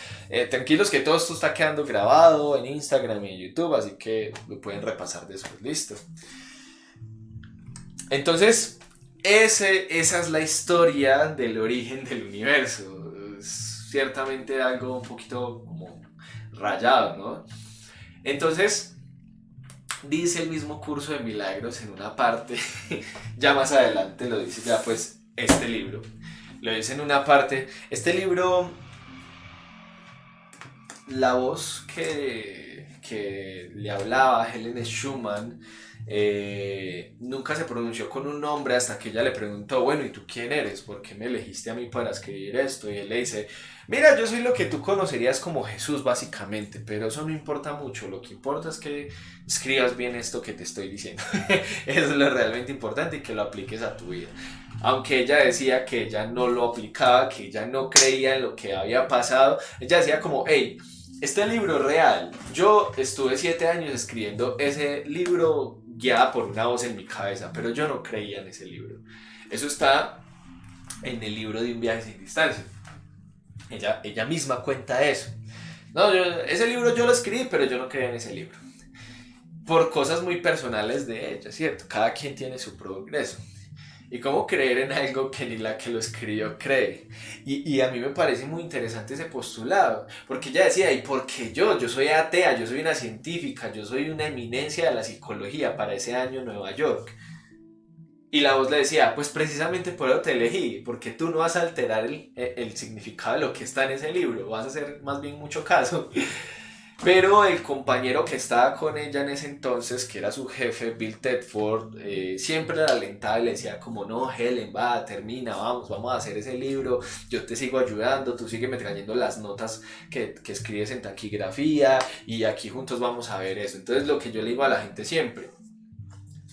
Tranquilos que todo esto está quedando grabado en Instagram y en YouTube, así que lo pueden repasar después, listo. Entonces, esa es la historia del origen del universo. Es ciertamente algo un poquito como rayado, ¿no? Entonces, dice el mismo curso de milagros en una parte, ya más adelante lo dice ya pues este libro, lo dice en una parte, este libro, la voz que le hablaba Helen Schumann nunca se pronunció con un nombre hasta que ella le preguntó, bueno, ¿y tú quién eres? ¿Por qué me elegiste a mí para escribir esto? Y él le dice, mira, yo soy lo que tú conocerías como Jesús básicamente, pero eso no importa mucho, lo que importa es que escribas bien esto que te estoy diciendo. Eso es lo realmente importante y que lo apliques a tu vida. Aunque ella decía que ella no lo aplicaba, que ella no creía en lo que había pasado, ella decía como, hey, este libro es real. Yo estuve 7 años escribiendo ese libro guiada por una voz en mi cabeza, pero yo no creía en ese libro. Eso está en el libro de Un viaje sin distancia. Ella misma cuenta eso. No, ese libro yo lo escribí, pero yo no creía en ese libro. Por cosas muy personales de ella, ¿cierto? Cada quien tiene su progreso. Y cómo creer en algo que ni la que lo escribió cree. Y a mí me parece muy interesante ese postulado, porque ella decía, ¿y por qué yo? Yo soy atea, yo soy una científica, yo soy una eminencia de la psicología para ese año en Nueva York. Y la voz le decía, pues precisamente por eso te elegí, porque tú no vas a alterar el significado de lo que está en ese libro, vas a hacer más bien mucho caso. Pero el compañero que estaba con ella en ese entonces, que era su jefe, Bill Tedford, siempre la alentaba y le decía como, no, Helen, va, termina, vamos a hacer ese libro, yo te sigo ayudando, tú sígueme trayendo las notas que escribes en taquigrafía y aquí juntos vamos a ver eso. Entonces lo que yo le digo a la gente siempre,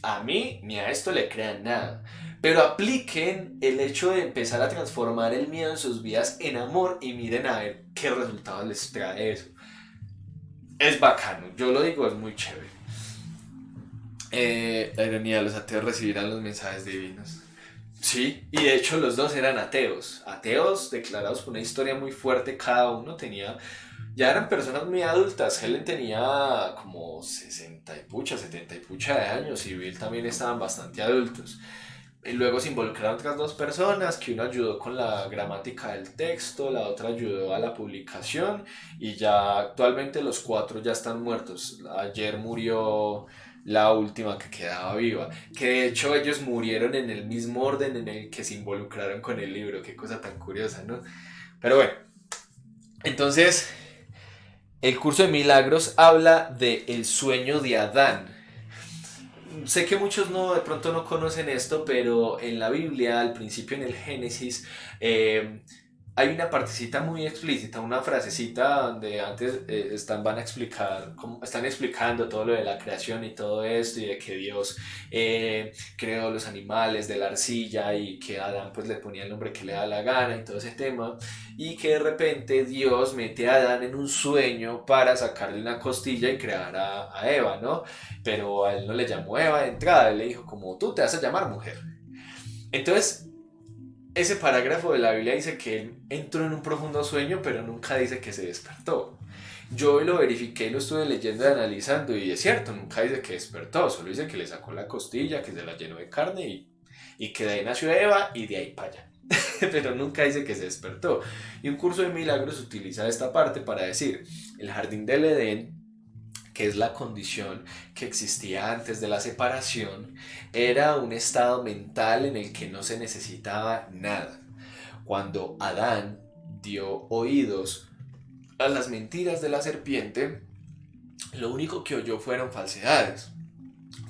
a mí ni a esto le crean nada, pero apliquen el hecho de empezar a transformar el miedo en sus vidas en amor y miren a ver qué resultados les trae eso. Es bacano, yo lo digo, es muy chévere. La ironía de los ateos recibirán los mensajes divinos. Sí, y de hecho los dos eran ateos, ateos declarados por una historia muy fuerte, cada uno tenía, ya eran personas muy adultas, Helen tenía como 60 y pucha, 70 y pucha de años y Bill también estaban bastante adultos. Y luego se involucraron otras dos personas, que uno ayudó con la gramática del texto, la otra ayudó a la publicación y ya actualmente los cuatro ya están muertos. Ayer murió la última que quedaba viva, que de hecho ellos murieron en el mismo orden en el que se involucraron con el libro, qué cosa tan curiosa, ¿no? Pero bueno, entonces el curso de milagros habla de el sueño de Adán. Sé que muchos no, de pronto no conocen esto, pero en la Biblia, al principio en el Génesis, eh, hay una partecita muy explícita, una frasecita donde antes van a explicar, están explicando todo lo de la creación y todo esto, y de que Dios creó los animales de la arcilla y que Adán pues le ponía el nombre que le da la gana y todo ese tema, y que de repente Dios mete a Adán en un sueño para sacarle una costilla y crear a Eva, ¿no? Pero a él no le llamó Eva de entrada, él le dijo como tú te vas a llamar mujer. Entonces, ese parágrafo de la Biblia dice que él entró en un profundo sueño, pero nunca dice que se despertó. Yo lo verifiqué y lo estuve leyendo y analizando y es cierto, nunca dice que despertó, solo dice que le sacó la costilla, que se la llenó de carne y que de ahí nació Eva y de ahí para allá. Pero nunca dice que se despertó. Y un curso de milagros utiliza esta parte para decir, el jardín del Edén, que es la condición que existía antes de la separación, era un estado mental en el que no se necesitaba nada. Cuando Adán dio oídos a las mentiras de la serpiente, lo único que oyó fueron falsedades.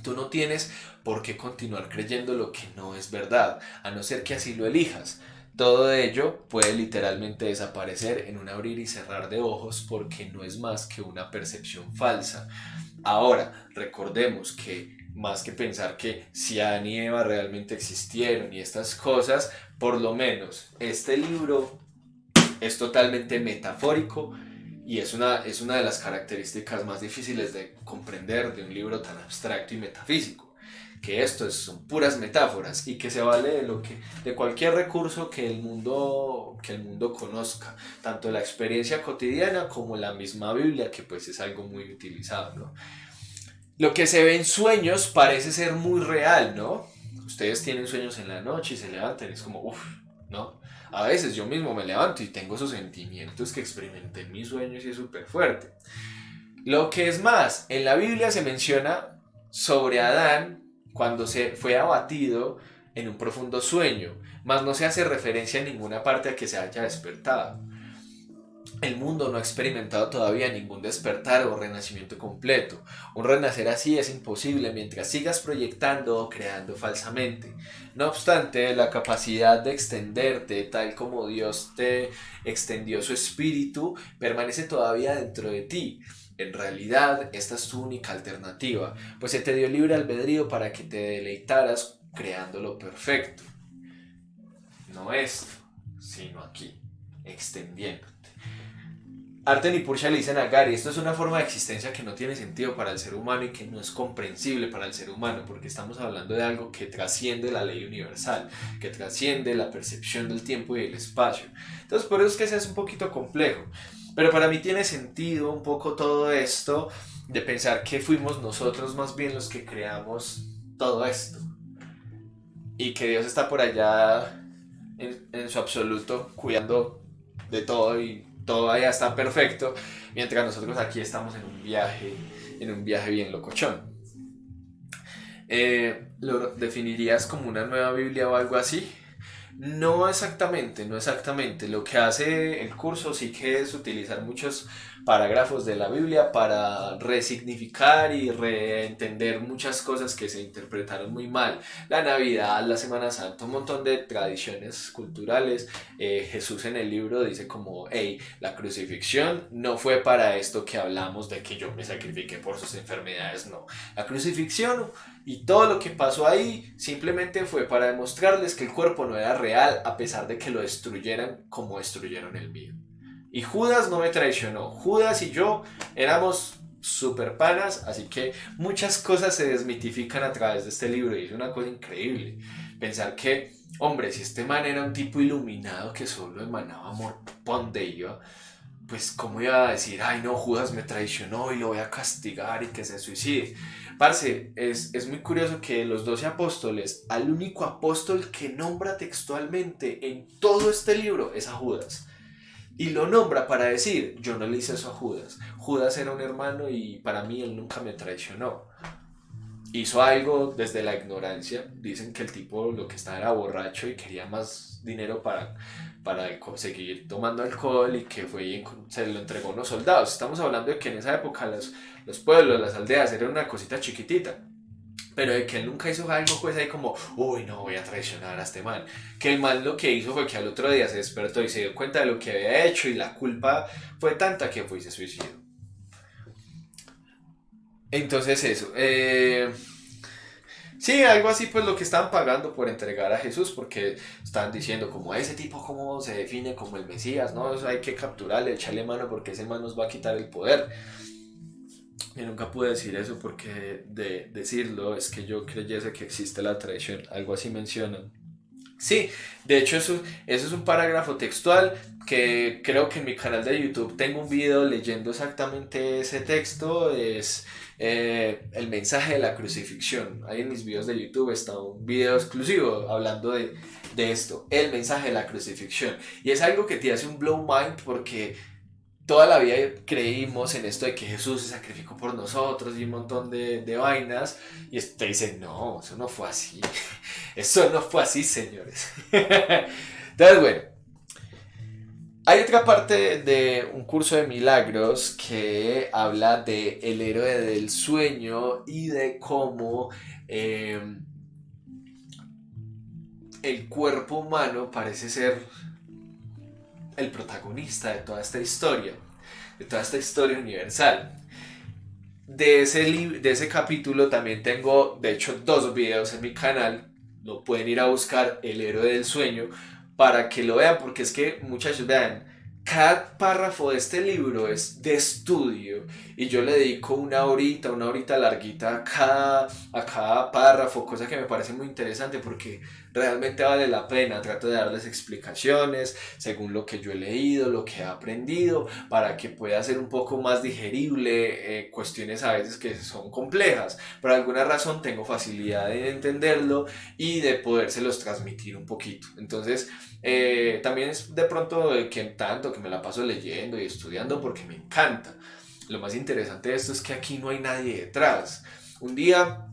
Tú no tienes por qué continuar creyendo lo que no es verdad, a no ser que así lo elijas. Todo ello puede literalmente desaparecer en un abrir y cerrar de ojos porque no es más que una percepción falsa. Ahora, recordemos que más que pensar que si Adán y Eva realmente existieron y estas cosas, por lo menos este libro es totalmente metafórico y es una de las características más difíciles de comprender de un libro tan abstracto y metafísico, que son puras metáforas y que se vale de cualquier recurso que el mundo conozca, tanto la experiencia cotidiana como la misma Biblia, que pues es algo muy utilizado, ¿no? Lo que se ve en sueños parece ser muy real, ¿no? Ustedes tienen sueños en la noche y se levantan y es como, uff, ¿no? A veces yo mismo me levanto y tengo esos sentimientos que experimenté en mis sueños y es súper fuerte. Lo que es más, en la Biblia se menciona sobre Adán cuando se fue abatido en un profundo sueño, mas no se hace referencia en ninguna parte a que se haya despertado. el mundo no ha experimentado todavía ningún despertar o renacimiento completo. Un renacer así es imposible mientras sigas proyectando o creando falsamente. No obstante, la capacidad de extenderte tal como Dios te extendió su espíritu permanece todavía dentro de ti. En realidad, esta es tu única alternativa, pues se te dio libre albedrío para que te deleitaras creando lo perfecto. No esto, sino aquí, extendiéndote. Arten y Purcha le dicen a Gary, esto es una forma de existencia que no tiene sentido para el ser humano y que no es comprensible para el ser humano, porque estamos hablando de algo que trasciende la ley universal, que trasciende la percepción del tiempo y del espacio. Entonces por eso es que se hace un poquito complejo. Pero para mí tiene sentido un poco todo esto de pensar que fuimos nosotros más bien los que creamos todo esto. Y que Dios está por allá en su absoluto cuidando de todo y todo allá está perfecto, mientras nosotros aquí estamos en un viaje bien locochón. ¿Lo definirías como una nueva Biblia o algo así? No exactamente, no exactamente. Lo que hace el curso sí que es utilizar muchos parágrafos de la Biblia para resignificar y reentender muchas cosas que se interpretaron muy mal. La Navidad, la Semana Santa, un montón de tradiciones culturales. Jesús en el libro dice como, hey, la crucifixión no fue para esto que hablamos de que yo me sacrifiqué por sus enfermedades, no. La crucifixión y todo lo que pasó ahí simplemente fue para demostrarles que el cuerpo no era real a pesar de que lo destruyeran como destruyeron el mío. Y Judas no me traicionó. Judas y yo éramos super panas, así que muchas cosas se desmitifican a través de este libro y es una cosa increíble. Pensar que, hombre, si este man era un tipo iluminado que solo emanaba amor por donde iba, pues cómo iba a decir, ay no, Judas me traicionó y lo voy a castigar y que se suicide. Parce, es muy curioso que los 12 apóstoles, al único apóstol que nombra textualmente en todo este libro es a Judas. Y lo nombra para decir, yo no le hice eso a Judas. Judas era un hermano y para mí él nunca me traicionó. Hizo algo desde la ignorancia. Dicen que el tipo lo que estaba era borracho y quería más dinero para seguir tomando alcohol y que fue y se lo entregó a unos soldados. Estamos hablando de que en esa época los pueblos, las aldeas eran una cosita chiquitita. Pero de que él nunca hizo algo pues ahí como, uy no voy a traicionar a este man. Que el man lo que hizo fue que al otro día se despertó y se dio cuenta de lo que había hecho y la culpa fue tanta que fue y se suicidó. Entonces eso. Sí, algo así pues lo que estaban pagando por entregar a Jesús porque estaban diciendo como ese tipo cómo se define como el Mesías, ¿no? Eso hay que capturarle, echarle mano porque ese man nos va a quitar el poder. Yo nunca pude decir eso porque de decirlo es que yo creyese que existe la traición, algo así mencionan. Sí, de hecho eso es un parágrafo textual que creo que en mi canal de YouTube tengo un video leyendo exactamente ese texto, es el mensaje de la crucifixión. Ahí en mis videos de YouTube está un video exclusivo hablando de esto, el mensaje de la crucifixión. Y es algo que te hace un blow mind porque toda la vida creímos en esto de que Jesús se sacrificó por nosotros y un montón de vainas. Y te dicen, no, eso no fue así. Eso no fue así, señores. Entonces, bueno, hay otra parte de un curso de milagros que habla de el héroe del sueño y de cómo el cuerpo humano parece ser el protagonista de toda esta historia universal. De ese capítulo también tengo, de hecho, dos videos en mi canal. Lo pueden ir a buscar, El héroe del sueño, para que lo vean, porque es que, muchachos, vean, cada párrafo de este libro es de estudio y yo le dedico una horita larguita a cada párrafo, cosa que me parece muy interesante porque realmente vale la pena. Trato de darles explicaciones según lo que yo he leído, lo que he aprendido, para que pueda ser un poco más digerible cuestiones a veces que son complejas. Por alguna razón tengo facilidad en entenderlo y de podérselos transmitir un poquito. Entonces, también es de pronto que tanto que me la paso leyendo y estudiando porque me encanta. Lo más interesante de esto es que aquí no hay nadie detrás. Un día,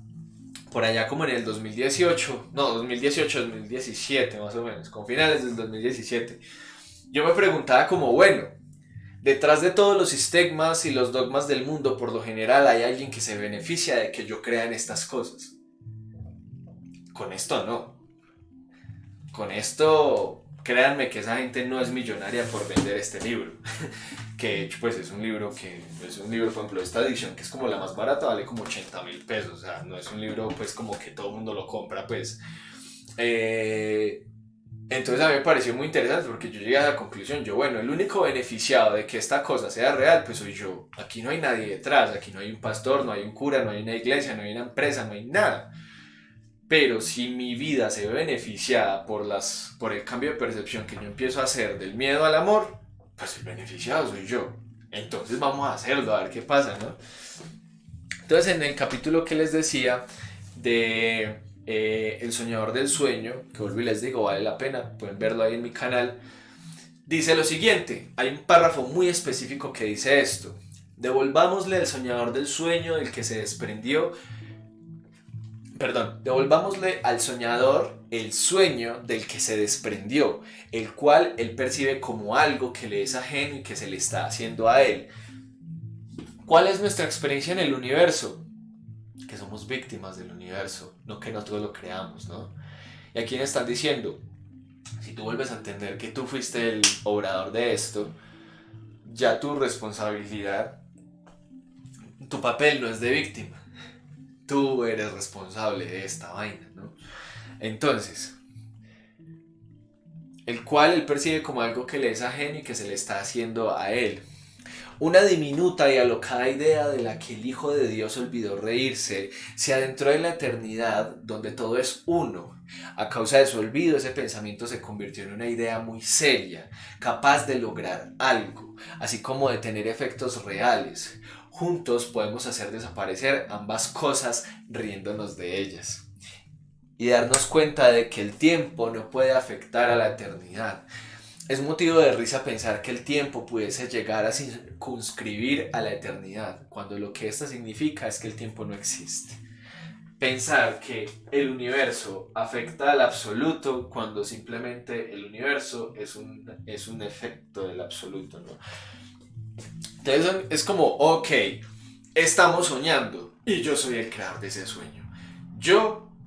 por allá como en el 2018, no, 2018, 2017 más o menos, con finales del 2017, yo me preguntaba como, bueno, Detrás de todos los estigmas y los dogmas del mundo, por lo general hay alguien que se beneficia de que yo crea en estas cosas. Con esto no. Con esto, créanme que esa gente no es millonaria por vender este libro. Que de hecho, pues es un libro, por ejemplo, esta edición que es como la más barata, vale como 80,000 pesos. O sea, no es un libro pues como que todo el mundo lo compra, pues. Entonces a mí me pareció muy interesante porque yo llegué a la conclusión, bueno, el único beneficiado de que esta cosa sea real, pues soy yo. Aquí no hay nadie detrás, aquí no hay un pastor, no hay un cura, no hay una iglesia, no hay una empresa, no hay nada. Pero si mi vida se ve beneficiada por el cambio de percepción que yo empiezo a hacer del miedo al amor, pues el beneficiado soy yo. Entonces vamos a hacerlo, a ver qué pasa, ¿no? Entonces en el capítulo que les decía de El Soñador del Sueño, que vuelvo y les digo, vale la pena, pueden verlo ahí en mi canal, dice lo siguiente, hay un párrafo muy específico que dice esto: devolvámosle al soñador del sueño del que se desprendió, devolvámosle al soñador el sueño del que se desprendió, el cual él percibe como algo que le es ajeno y que se le está haciendo a él. ¿Cuál es nuestra experiencia en el universo? Que somos víctimas del universo, no que nosotros lo creamos, ¿no? Y aquí me están diciendo, si tú vuelves a entender que tú fuiste el obrador de esto, ya tu responsabilidad, tu papel no es de víctima, tú eres responsable de esta vaina, ¿no? Entonces, el cual él percibe como algo que le es ajeno y que se le está haciendo a él. Una diminuta y alocada idea de la que el Hijo de Dios olvidó reírse se adentró en la eternidad donde todo es uno. A causa de su olvido, ese pensamiento se convirtió en una idea muy seria, capaz de lograr algo, así como de tener efectos reales. Juntos podemos hacer desaparecer ambas cosas riéndonos de ellas. Y darnos cuenta de que el tiempo no puede afectar a la eternidad. Es motivo de risa pensar que el tiempo pudiese llegar a circunscribir a la eternidad, cuando lo que esto significa es que el tiempo no existe. Pensar que el universo afecta al absoluto cuando simplemente el universo es un efecto del absoluto, ¿no? Entonces es como, ok, estamos soñando y yo soy el creador de ese sueño.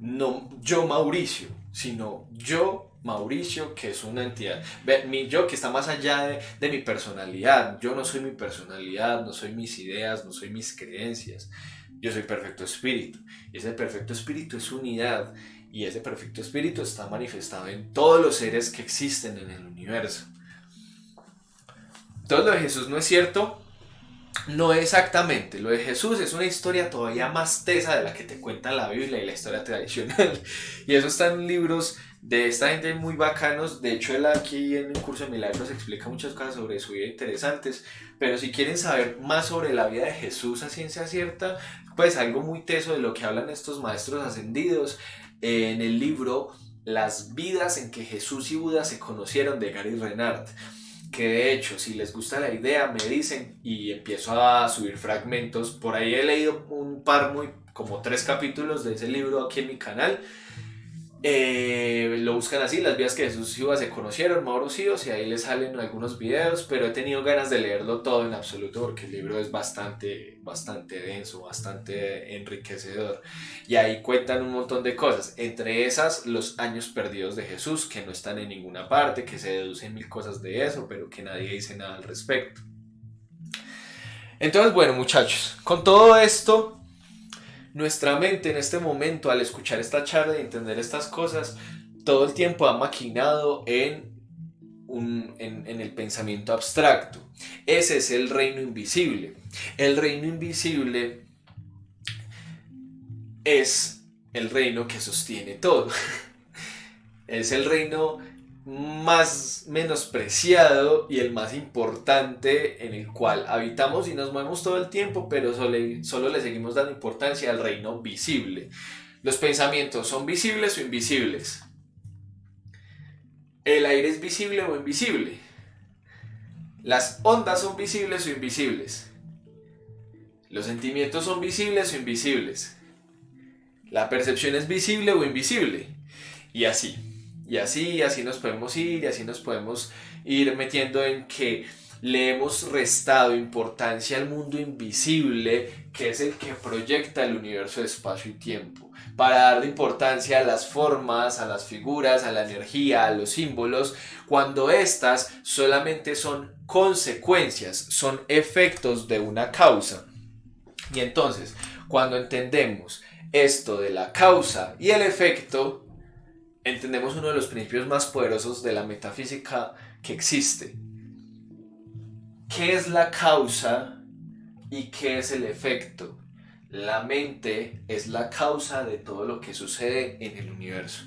No yo Mauricio, sino yo Mauricio, que es una entidad, mi yo que está más allá de mi personalidad. Yo no soy mi personalidad, no soy mis ideas, no soy mis creencias. Yo soy perfecto espíritu. Y ese perfecto espíritu es unidad. Y ese perfecto espíritu está manifestado en todos los seres que existen en el universo. Entonces lo de Jesús no es cierto. No exactamente, lo de Jesús es una historia todavía más tesa de la que te cuenta la Biblia y la historia tradicional. Y eso está en libros de esta gente muy bacanos. De hecho, él aquí en el curso de milagros explica muchas cosas sobre su vida interesantes. Pero si quieren saber más sobre la vida de Jesús a ciencia cierta, pues algo muy teso de lo que hablan estos maestros ascendidos, en el libro Las vidas en que Jesús y Buda se conocieron, de Gary Renard. Que de hecho, si les gusta la idea, me dicen y empiezo a subir fragmentos. Por ahí he leído un par, como 3 capítulos de ese libro aquí en mi canal. Lo buscan así, Las vidas que Jesús y Buda se conocieron, Mauro Cíos, y ahí les salen algunos videos, pero he tenido ganas de leerlo todo en absoluto porque el libro es bastante denso, bastante enriquecedor, y ahí cuentan un montón de cosas, entre esas los años perdidos de Jesús, que no están en ninguna parte, que se deducen mil cosas de eso, pero que nadie dice nada al respecto. Entonces, bueno, muchachos, con todo esto, nuestra mente en este momento, al escuchar esta charla y entender estas cosas, todo el tiempo ha maquinado en el pensamiento abstracto. Ese es el reino invisible. El reino invisible es el reino que sostiene todo. Es el reino más menospreciado y el más importante, en el cual habitamos y nos movemos todo el tiempo, pero solo le seguimos dando importancia al reino visible. Los pensamientos son visibles o invisibles. El aire es visible o invisible. Las ondas son visibles o invisibles. Los sentimientos son visibles o invisibles. La percepción es visible o invisible. Y así. Y así nos podemos ir, y así nos podemos ir metiendo en que le hemos restado importancia al mundo invisible, que es el que proyecta el universo de espacio y tiempo, para darle importancia a las formas, a las figuras, a la energía, a los símbolos, cuando estas solamente son consecuencias, son efectos de una causa. Y entonces, cuando entendemos esto de la causa y el efecto, entendemos uno de los principios más poderosos de la metafísica que existe. ¿Qué es la causa y qué es el efecto? La mente es la causa de todo lo que sucede en el universo.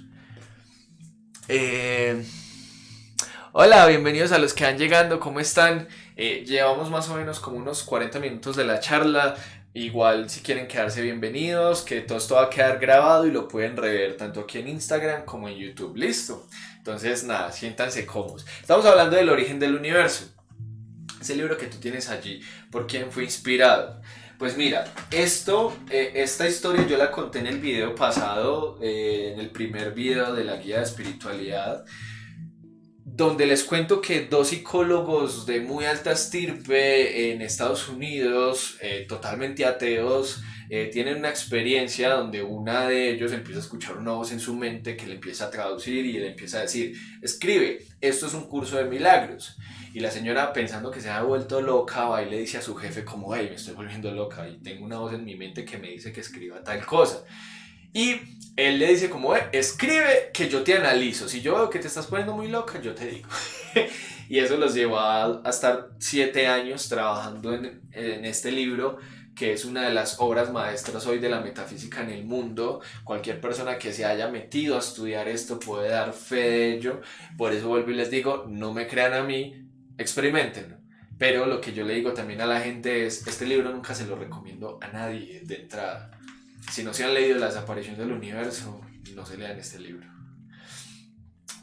Hola, bienvenidos a los que van llegando, ¿cómo están? Llevamos más o menos como unos 40 minutos de la charla. Igual si quieren quedarse, bienvenidos, que todo esto va a quedar grabado y lo pueden rever tanto aquí en Instagram como en YouTube. ¿Listo? Entonces nada, siéntanse cómodos. Estamos hablando del origen del universo. Ese libro que tú tienes allí, ¿por quién fue inspirado? Pues mira, esta historia yo la conté en el video pasado, en el primer video de la guía de espiritualidad, donde les cuento que dos psicólogos de muy alta estirpe en Estados Unidos, totalmente ateos, tienen una experiencia donde una de ellos empieza a escuchar una voz en su mente que le empieza a traducir y le empieza a decir: escribe, esto es un curso de milagros. Y la señora, pensando que se ha vuelto loca, va y le dice a su jefe como: hey, me estoy volviendo loca y tengo una voz en mi mente que me dice que escriba tal cosa. Y él le dice como: escribe que yo te analizo, si yo veo que te estás poniendo muy loca, yo te digo. Y eso los llevó a estar 7 años trabajando en este libro, que es una de las obras maestras hoy de la metafísica en el mundo. Cualquier persona que se haya metido a estudiar esto puede dar fe de ello. Por eso vuelvo y les digo, no me crean a mí, experimentenlo. Pero lo que yo le digo también a la gente es: este libro nunca se lo recomiendo a nadie de entrada. Si no se han leído Las apariciones del universo, no se lean este libro.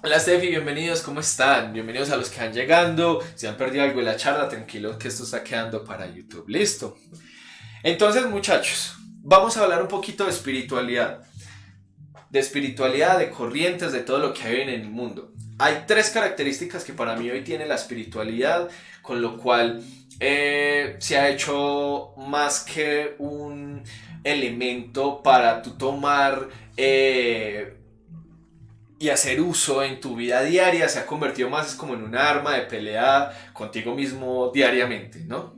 Hola Steffi, bienvenidos, ¿cómo están? Bienvenidos a los que van llegando. Si han perdido algo de la charla, tranquilos que esto está quedando para YouTube. Listo. Entonces, muchachos, vamos a hablar un poquito de espiritualidad. De espiritualidad, de corrientes, de todo lo que hay en el mundo. Hay 3 características que para mí hoy tiene la espiritualidad, con lo cual se ha hecho más que un elemento para tú tomar y hacer uso en tu vida diaria. Se ha convertido más como en un arma de pelea contigo mismo diariamente, ¿no?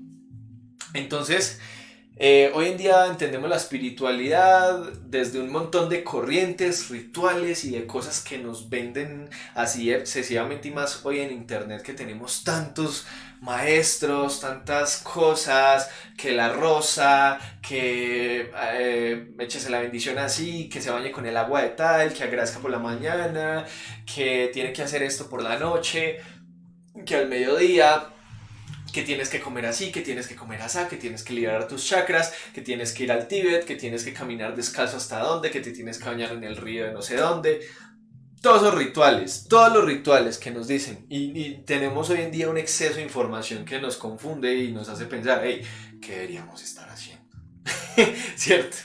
Entonces, hoy en día entendemos la espiritualidad desde un montón de corrientes, rituales y de cosas que nos venden así excesivamente, y más hoy en internet, que tenemos tantos maestros, tantas cosas, que la rosa, que échese la bendición así, que se bañe con el agua de tal, que agradezca por la mañana, que tiene que hacer esto por la noche, que al mediodía, que tienes que comer así, que tienes que comer así, que tienes que liberar tus chakras, que tienes que ir al Tíbet, que tienes que caminar descalzo hasta dónde, que te tienes que bañar en el río de no sé dónde. Todos los rituales que nos dicen, y tenemos hoy en día un exceso de información que nos confunde y nos hace pensar: hey, ¿qué deberíamos estar haciendo? ¿Cierto?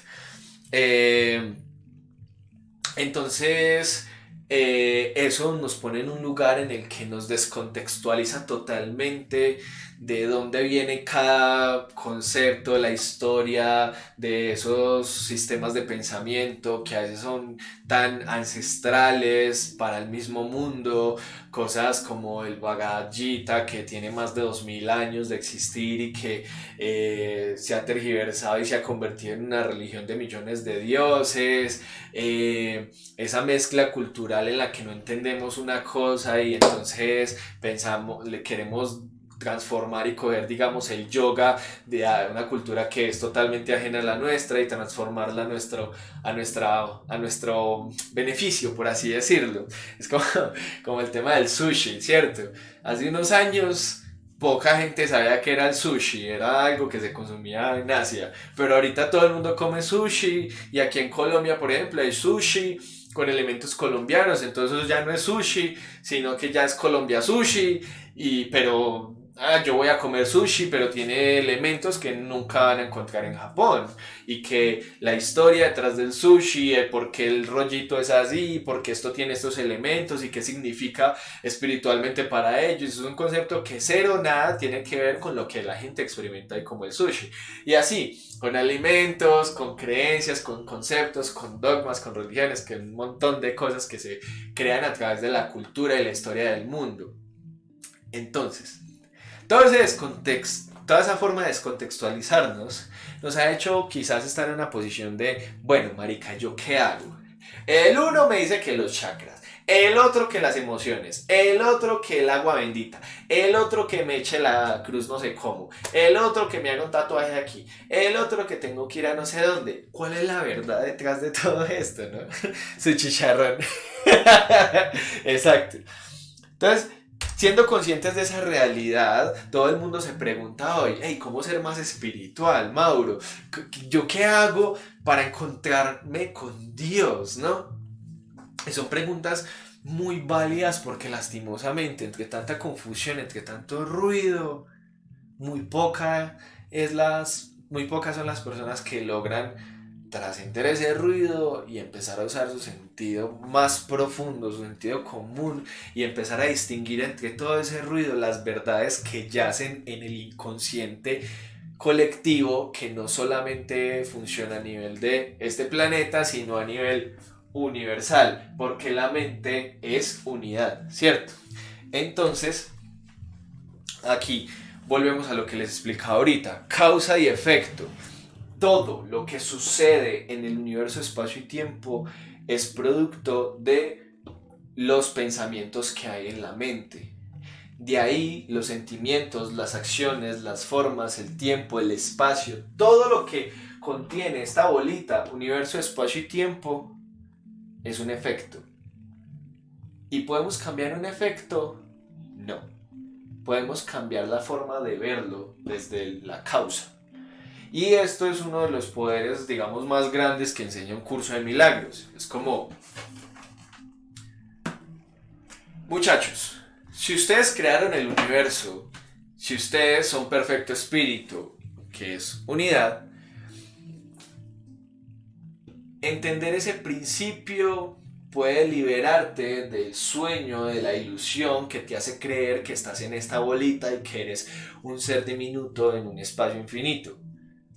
Entonces, eso nos pone en un lugar en el que nos descontextualiza totalmente de dónde viene cada concepto, la historia de esos sistemas de pensamiento que a veces son tan ancestrales para el mismo mundo. Cosas como el Bhagavad Gita, que tiene más de 2000 años de existir y que se ha tergiversado y se ha convertido en una religión de millones de dioses. Esa mezcla cultural en la que no entendemos una cosa y entonces le queremos transformar y coger, digamos, el yoga de una cultura que es totalmente ajena a la nuestra y transformarla a nuestro beneficio, por así decirlo. Es como el tema del sushi, ¿cierto? Hace unos años poca gente sabía que era el sushi, era algo que se consumía en Asia, pero ahorita todo el mundo come sushi, y aquí en Colombia, por ejemplo, hay sushi con elementos colombianos, entonces ya no es sushi, sino que ya es Colombia Sushi, pero yo voy a comer sushi, pero tiene elementos que nunca van a encontrar en Japón. Y que la historia detrás del sushi, el por qué el rollito es así, por qué esto tiene estos elementos y qué significa espiritualmente para ellos. Es un concepto que cero nada tiene que ver con lo que la gente experimenta ahí como el sushi. Y así, con alimentos, con creencias, con conceptos, con dogmas, con religiones, que un montón de cosas que se crean a través de la cultura y la historia del mundo. Entonces, toda esa forma de descontextualizarnos nos ha hecho quizás estar en una posición de, bueno, marica, ¿yo qué hago? El uno me dice que los chakras, el otro que las emociones, el otro que el agua bendita, el otro que me eche la cruz no sé cómo, el otro que me haga un tatuaje aquí, el otro que tengo que ir a no sé dónde. ¿Cuál es la verdad detrás de todo esto, no? Su chicharrón. Exacto. Entonces, siendo conscientes de esa realidad, todo el mundo se pregunta hoy, hey, ¿cómo ser más espiritual, Mauro? ¿Yo qué hago para encontrarme con Dios, no? Y son preguntas muy válidas porque lastimosamente, entre tanta confusión, entre tanto ruido, muy poca muy pocas son las personas que logran trascender ese ruido y empezar a usar su sentido más profundo, su sentido común, y empezar a distinguir entre todo ese ruido las verdades que yacen en el inconsciente colectivo, que no solamente funciona a nivel de este planeta, sino a nivel universal, porque la mente es unidad, ¿cierto? Entonces, aquí volvemos a lo que les explicaba ahorita, causa y efecto. Todo lo que sucede en el universo espacio y tiempo es producto de los pensamientos que hay en la mente. De ahí los sentimientos, las acciones, las formas, el tiempo, el espacio, todo lo que contiene esta bolita, universo, espacio y tiempo, es un efecto. ¿Y podemos cambiar un efecto? No. Podemos cambiar la forma de verlo desde la causa. Y esto es uno de los poderes, digamos, más grandes que enseña un curso de milagros. Es como, muchachos, si ustedes crearon el universo, si ustedes son perfecto espíritu, que es unidad, entender ese principio puede liberarte del sueño, de la ilusión que te hace creer que estás en esta bolita y que eres un ser diminuto en un espacio infinito.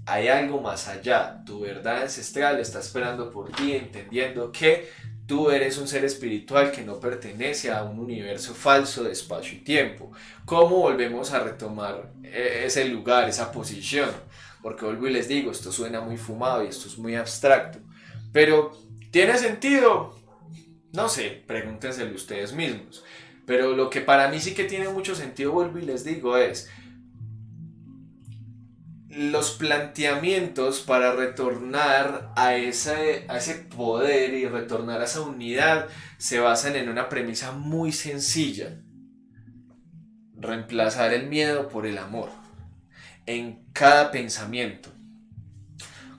Hay algo más allá, tu verdad ancestral está esperando por ti, entendiendo que tú eres un ser espiritual que no pertenece a un universo falso de espacio y tiempo. ¿Cómo volvemos a retomar ese lugar, esa posición? Porque vuelvo y les digo, esto suena muy fumado y esto es muy abstracto, pero ¿tiene sentido? No sé, pregúntenselo ustedes mismos. Pero lo que para mí sí que tiene mucho sentido, vuelvo y les digo, es los planteamientos para retornar a ese poder y retornar a esa unidad se basan en una premisa muy sencilla: reemplazar el miedo por el amor en cada pensamiento.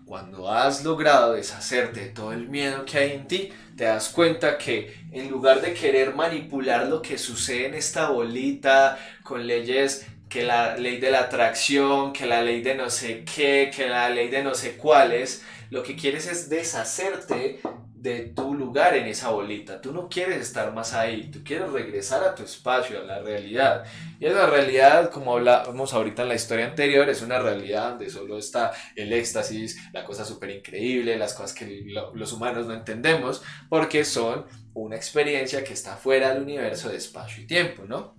Cuando has logrado deshacerte de todo el miedo que hay en ti, te das cuenta que en lugar de querer manipular lo que sucede en esta bolita con leyes, que la ley de la atracción, que la ley de no sé qué, que la ley de no sé cuáles, lo que quieres es deshacerte de tu lugar en esa bolita. Tú no quieres estar más ahí, tú quieres regresar a tu espacio, a la realidad. Y esa realidad, como hablábamos ahorita en la historia anterior, es una realidad donde solo está el éxtasis, la cosa súper increíble, las cosas que los humanos no entendemos, porque son una experiencia que está fuera del universo de espacio y tiempo, ¿no?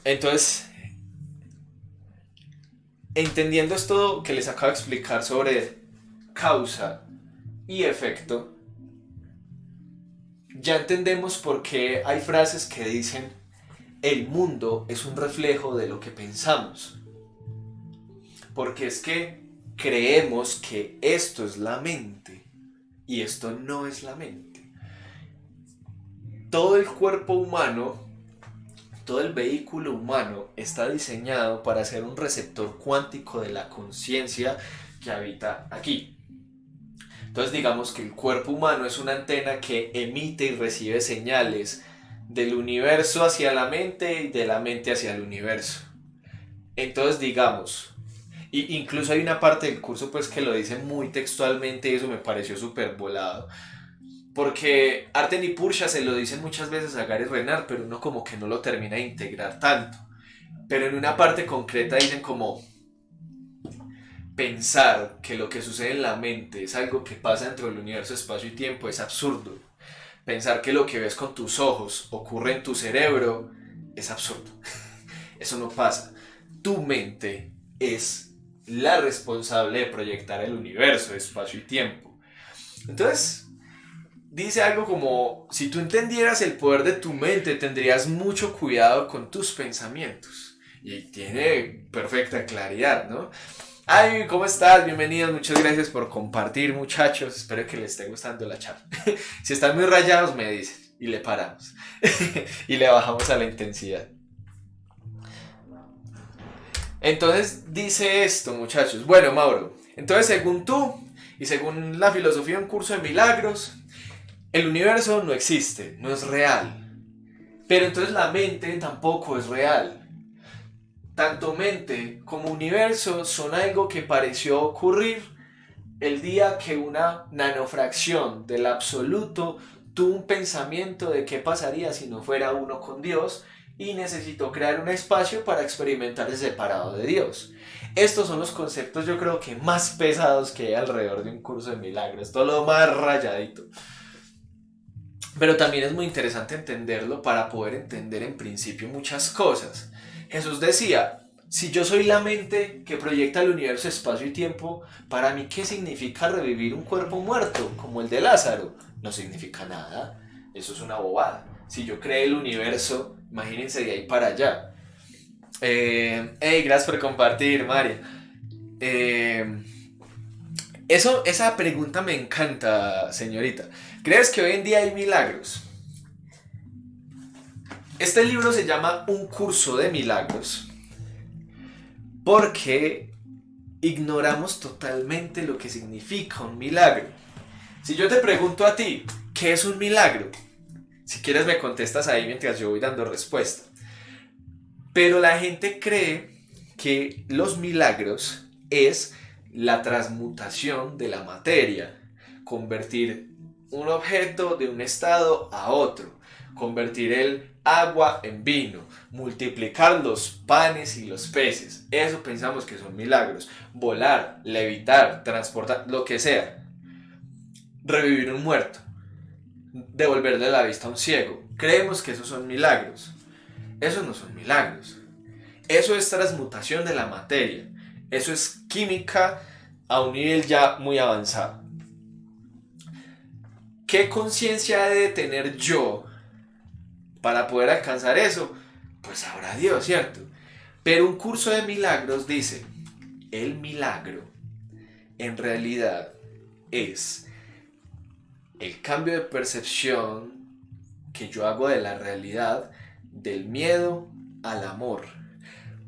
Entonces, entendiendo esto que les acabo de explicar sobre causa y efecto, ya entendemos por qué hay frases que dicen: el mundo es un reflejo de lo que pensamos. Porque es que creemos que esto es la mente y esto no es la mente. Todo el cuerpo humano, todo el vehículo humano está diseñado para ser un receptor cuántico de la conciencia que habita aquí. Entonces digamos que el cuerpo humano es una antena que emite y recibe señales del universo hacia la mente y de la mente hacia el universo. Entonces digamos, y incluso hay una parte del curso pues que lo dice muy textualmente y eso me pareció súper volado. Porque Arten y Pursha se lo dicen muchas veces a Gary Renard, pero uno como que no lo termina de integrar tanto. Pero en una parte concreta dicen como pensar que lo que sucede en la mente es algo que pasa dentro del universo, espacio y tiempo es absurdo. Pensar que lo que ves con tus ojos ocurre en tu cerebro es absurdo. Eso no pasa. Tu mente es la responsable de proyectar el universo, espacio y tiempo. Entonces, dice algo como, si tú entendieras el poder de tu mente, tendrías mucho cuidado con tus pensamientos. Y tiene perfecta claridad, ¿no? Ay, ¿cómo estás? Bienvenidos, muchas gracias por compartir, muchachos. Espero que les esté gustando la charla. Si están muy rayados, me dicen y le paramos. Y le bajamos a la intensidad. Entonces dice esto, muchachos. Bueno, Mauro, entonces según tú y según la filosofía de un curso de milagros, el universo no existe, no es real. Pero entonces la mente tampoco es real. Tanto mente como universo son algo que pareció ocurrir el día que una nanofracción del absoluto tuvo un pensamiento de qué pasaría si no fuera uno con Dios y necesitó crear un espacio para experimentar separado de Dios. Estos son los conceptos yo creo que más pesados que hay alrededor de un curso de milagros, todo lo más rayadito. Pero también es muy interesante entenderlo para poder entender en principio muchas cosas. Jesús decía, si yo soy la mente que proyecta el universo, espacio y tiempo, para mí ¿qué significa revivir un cuerpo muerto como el de Lázaro? No significa nada, eso es una bobada. Si yo creé el universo, imagínense de ahí para allá. Hey, gracias por compartir, María. Esa pregunta me encanta, señorita. ¿Crees que hoy en día hay milagros? Este libro se llama Un curso de milagros porque ignoramos totalmente lo que significa un milagro. Si yo te pregunto a ti, ¿qué es un milagro? Si quieres me contestas ahí mientras yo voy dando respuesta. Pero la gente cree que los milagros es la transmutación de la materia, convertir un objeto de un estado a otro, convertir el agua en vino, multiplicar los panes y los peces. Eso pensamos que son milagros. Volar, levitar, transportar, lo que sea. Revivir un muerto, devolverle la vista a un ciego. Creemos que esos son milagros. Esos no son milagros. Eso es transmutación de la materia. Eso es química a un nivel ya muy avanzado. ¿Qué conciencia he de tener yo para poder alcanzar eso? Pues sabrá Dios, ¿cierto? Pero un curso de milagros dice, el milagro en realidad es el cambio de percepción que yo hago de la realidad, del miedo al amor.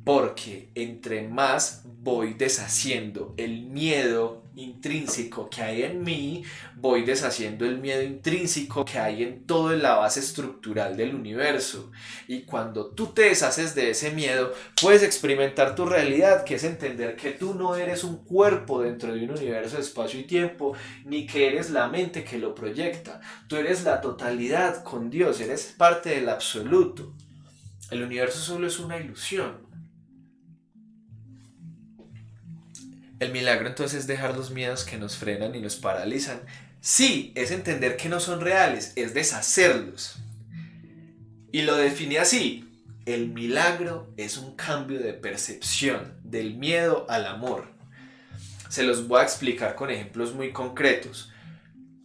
Porque entre más voy deshaciendo el miedo intrínseco que hay en mí, voy deshaciendo el miedo intrínseco que hay en toda la base estructural del universo. Y cuando tú te deshaces de ese miedo, puedes experimentar tu realidad, que es entender que tú no eres un cuerpo dentro de un universo de espacio y tiempo, ni que eres la mente que lo proyecta. Tú eres la totalidad con Dios, eres parte del absoluto. El universo solo es una ilusión. El milagro entonces es dejar los miedos que nos frenan y nos paralizan. Sí, es entender que no son reales, es deshacerlos. Y lo define así. El milagro es un cambio de percepción del miedo al amor. Se los voy a explicar con ejemplos muy concretos.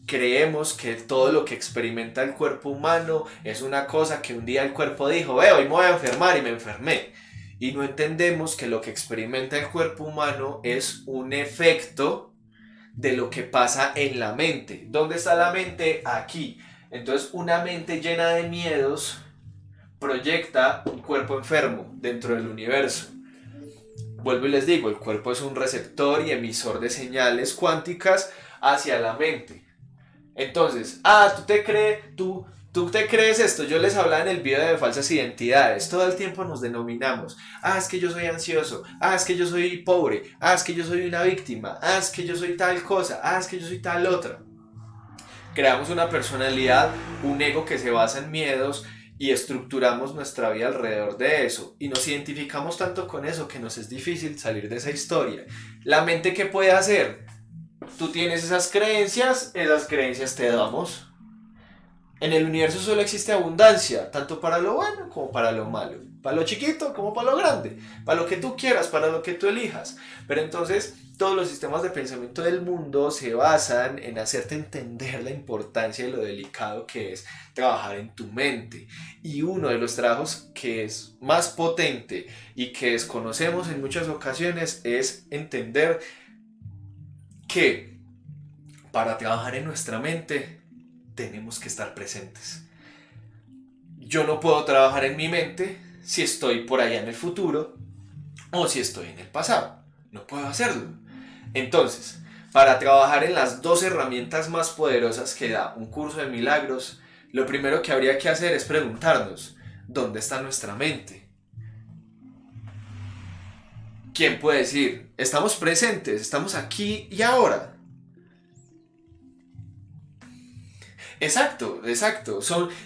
Creemos que todo lo que experimenta el cuerpo humano es una cosa que un día el cuerpo dijo, hoy me voy a enfermar y me enfermé. Y no entendemos que lo que experimenta el cuerpo humano es un efecto de lo que pasa en la mente. ¿Dónde está la mente? Aquí. Entonces una mente llena de miedos proyecta un cuerpo enfermo dentro del universo. Vuelvo y les digo, el cuerpo es un receptor y emisor de señales cuánticas hacia la mente. Entonces, tú ¿Tú te crees esto? Yo les hablaba en el video de falsas identidades. Todo el tiempo nos denominamos. Ah, es que yo soy ansioso. Ah, es que yo soy pobre. Ah, es que yo soy una víctima. Ah, es que yo soy tal cosa. Ah, es que yo soy tal otra. Creamos una personalidad, un ego que se basa en miedos y estructuramos nuestra vida alrededor de eso. Y nos identificamos tanto con eso que nos es difícil salir de esa historia. ¿La mente qué puede hacer? Tú tienes esas creencias te damos. En el universo solo existe abundancia, tanto para lo bueno como para lo malo, para lo chiquito como para lo grande, para lo que tú quieras, para lo que tú elijas. Pero entonces todos los sistemas de pensamiento del mundo se basan en hacerte entender la importancia de lo delicado que es trabajar en tu mente. Y uno de los trabajos que es más potente y que desconocemos en muchas ocasiones es entender que para trabajar en nuestra mente tenemos que estar presentes. Yo no puedo trabajar en mi mente si estoy por allá en el futuro o si estoy en el pasado. No puedo hacerlo. Entonces, para trabajar en las dos herramientas más poderosas que da un curso de milagros, lo primero que habría que hacer es preguntarnos, ¿dónde está nuestra mente? ¿Quién puede decir? Estamos presentes, estamos aquí y ahora. Exacto, exacto.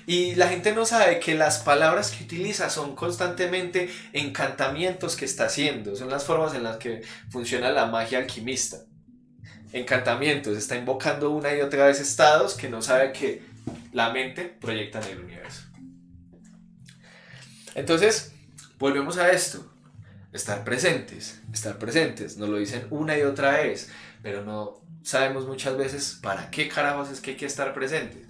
Y la gente no sabe que las palabras que utiliza son constantemente encantamientos que está haciendo. Son las formas en las que funciona la magia alquimista. Encantamientos, está invocando una y otra vez estados que no sabe que la mente proyecta en el universo. Entonces, volvemos a esto. Estar presentes, nos lo dicen una y otra vez, pero no sabemos muchas veces para qué carajos es que hay que estar presentes.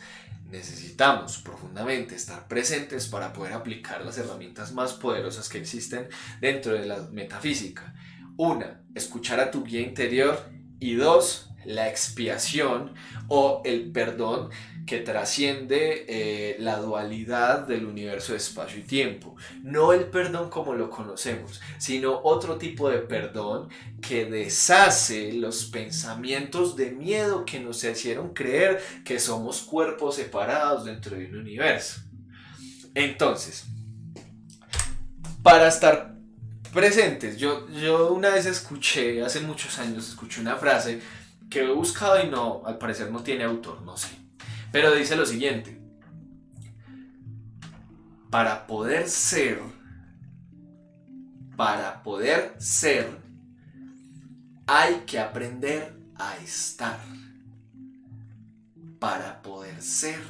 Necesitamos profundamente estar presentes para poder aplicar las herramientas más poderosas que existen dentro de la metafísica. Una, escuchar a tu guía interior, y dos, la expiación o el perdón que trasciende la dualidad del universo de espacio y tiempo. No el perdón como lo conocemos, sino otro tipo de perdón que deshace los pensamientos de miedo que nos hicieron creer que somos cuerpos separados dentro de un universo. Entonces, para estar presentes, yo una vez escuché, hace muchos años, escuché una frase que he buscado y no, al parecer no tiene autor, no sé. Pero dice lo siguiente: para poder ser, hay que aprender a estar. Para poder ser,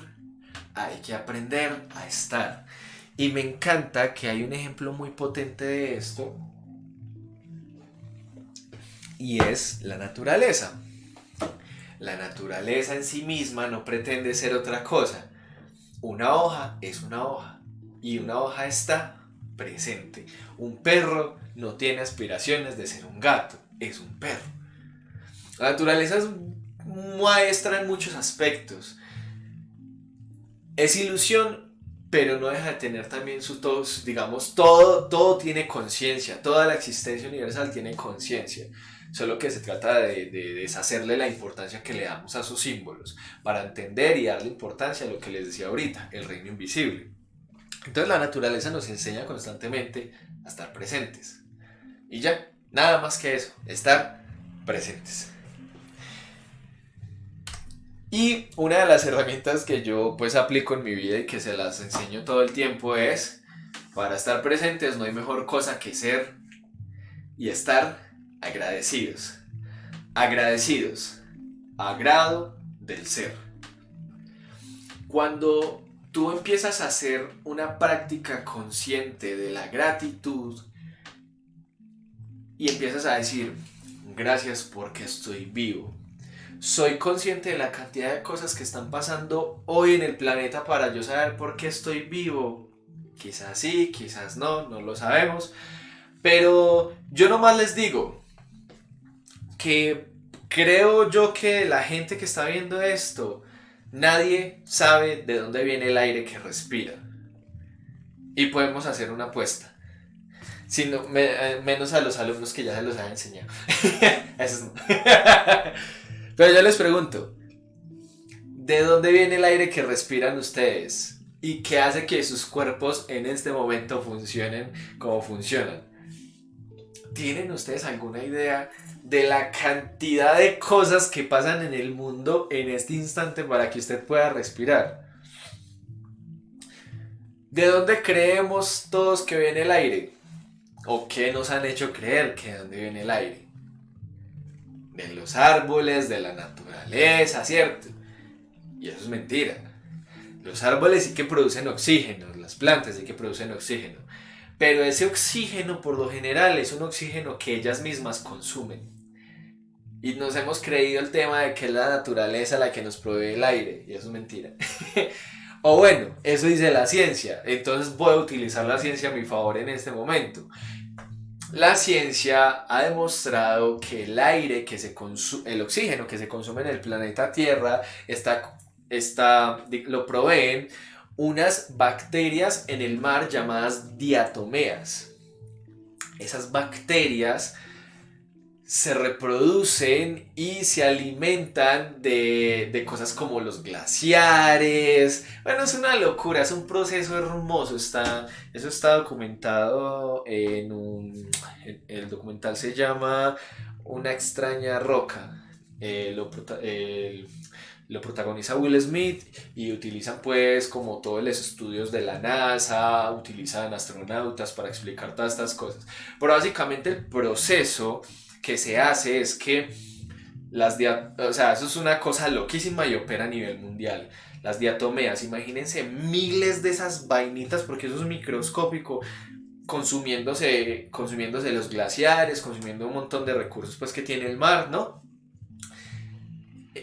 hay que aprender a estar. Y me encanta que hay un ejemplo muy potente de esto, y es la naturaleza. La naturaleza en sí misma no pretende ser otra cosa. Una hoja es una hoja y una hoja está presente. Un perro no tiene aspiraciones de ser un gato, es un perro. La naturaleza es maestra en muchos aspectos. Es ilusión, pero no deja de tener también todo tiene conciencia, toda la existencia universal tiene conciencia. Solo que se trata de deshacerle la importancia que le damos a sus símbolos para entender y darle importancia a lo que les decía ahorita, el reino invisible. Entonces la naturaleza nos enseña constantemente a estar presentes. Y ya, nada más que eso, estar presentes. Y una de las herramientas que yo pues aplico en mi vida y que se las enseño todo el tiempo es, para estar presentes no hay mejor cosa que ser y estar agradecidos. Agradecidos. Agrado del ser. Cuando tú empiezas a hacer una práctica consciente de la gratitud y empiezas a decir, gracias porque estoy vivo. Soy consciente de la cantidad de cosas que están pasando hoy en el planeta para yo saber por qué estoy vivo. Quizás sí, quizás no, no lo sabemos. Pero yo nomás les digo que creo yo que la gente que está viendo esto, nadie sabe de dónde viene el aire que respira. Y podemos hacer una apuesta. Menos a los alumnos que ya se los han enseñado. Eso no. Pero yo les pregunto, ¿de dónde viene el aire que respiran ustedes? y que hace que sus cuerpos en este momento funcionen como funcionan. ¿Tienen ustedes alguna idea de la cantidad de cosas que pasan en el mundo en este instante para que usted pueda respirar? ¿De dónde creemos todos que viene el aire? ¿O qué nos han hecho creer que de dónde viene el aire? De los árboles, de la naturaleza, ¿cierto? Y eso es mentira. Los árboles sí que producen oxígeno, las plantas sí que producen oxígeno. Pero ese oxígeno por lo general es un oxígeno que ellas mismas consumen. Y nos hemos creído el tema de que es la naturaleza la que nos provee el aire. Y eso es mentira. O bueno, eso dice la ciencia. Entonces voy a utilizar la ciencia a mi favor en este momento. La ciencia ha demostrado que el aire que se consume, el oxígeno que se consume en el planeta Tierra lo proveen unas bacterias en el mar llamadas diatomeas. Esas bacterias se reproducen y se alimentan de cosas como los glaciares. Bueno, es una locura, es un proceso hermoso. Eso está documentado el documental se llama Una extraña roca. Lo protagoniza Will Smith y utilizan pues como todos los estudios de la NASA, utilizan astronautas para explicar todas estas cosas. Pero básicamente el proceso que se hace es que o sea, eso es una cosa loquísima y opera a nivel mundial. Las diatomeas, imagínense miles de esas vainitas, porque eso es microscópico, consumiéndose los glaciares, consumiendo un montón de recursos pues que tiene el mar, ¿no?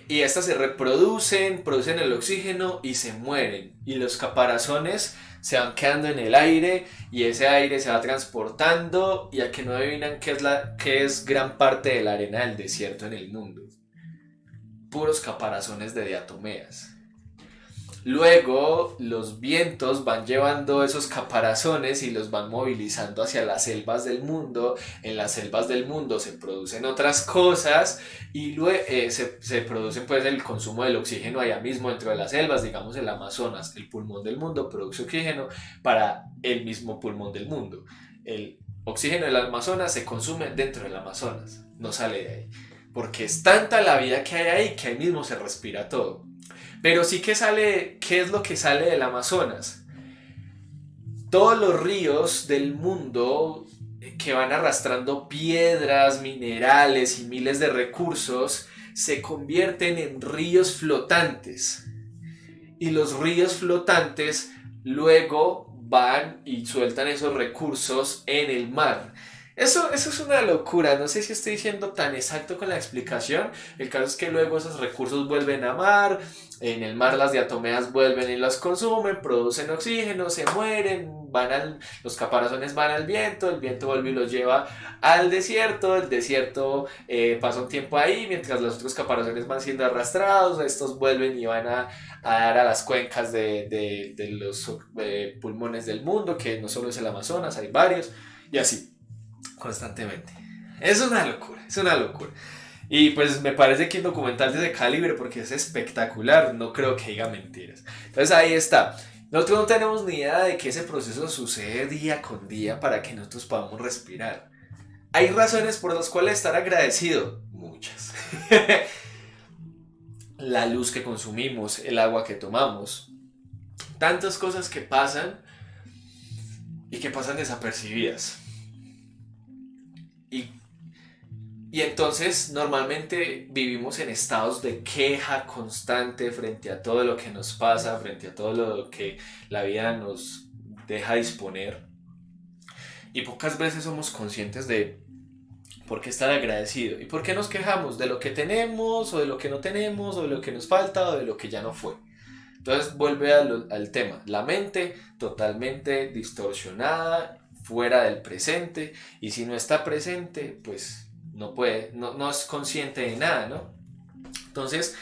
Y estas se reproducen, producen el oxígeno y se mueren. Y los caparazones se van quedando en el aire y ese aire se va transportando y a que no adivinan qué es gran parte de la arena del desierto en el mundo. Puros caparazones de diatomeas. Luego los vientos van llevando esos caparazones y los van movilizando hacia las selvas del mundo. En las selvas del mundo se producen otras cosas y luego se producen pues el consumo del oxígeno allá mismo dentro de las selvas. Digamos el Amazonas, el pulmón del mundo, produce oxígeno para el mismo pulmón del mundo. El oxígeno del Amazonas se consume dentro del Amazonas, no sale de ahí. Porque es tanta la vida que hay ahí que ahí mismo se respira todo. Pero sí que sale, ¿qué es lo que sale del Amazonas? Todos los ríos del mundo que van arrastrando piedras, minerales y miles de recursos se convierten en ríos flotantes. Y los ríos flotantes luego van y sueltan esos recursos en el mar. Eso es una locura, no sé si estoy siendo tan exacto con la explicación. El caso es que luego esos recursos vuelven a mar, en el mar las diatomeas vuelven y los consumen, producen oxígeno, se mueren, los caparazones van al viento, el viento vuelve y los lleva al desierto, el desierto pasa un tiempo ahí, mientras los otros caparazones van siendo arrastrados, estos vuelven y van a dar a las cuencas de los pulmones del mundo, que no solo es el Amazonas, hay varios, y así constantemente. Es una locura, es una locura. Y pues me parece que un documental de ese calibre, porque es espectacular, no creo que diga mentiras. Entonces ahí está. Nosotros no tenemos ni idea de que ese proceso sucede día con día para que nosotros podamos respirar. ¿Hay razones por las cuales estar agradecido? Muchas. La luz que consumimos, el agua que tomamos, tantas cosas que pasan y que pasan desapercibidas. Y entonces normalmente vivimos en estados de queja constante frente a todo lo que nos pasa, frente a todo lo que la vida nos deja disponer. Y pocas veces somos conscientes de por qué estar agradecido y por qué nos quejamos de lo que tenemos o de lo que no tenemos o de lo que nos falta o de lo que ya no fue. Entonces vuelve al tema, la mente totalmente distorsionada, fuera del presente, y si no está presente, pues no es consciente de nada, ¿no? Entonces,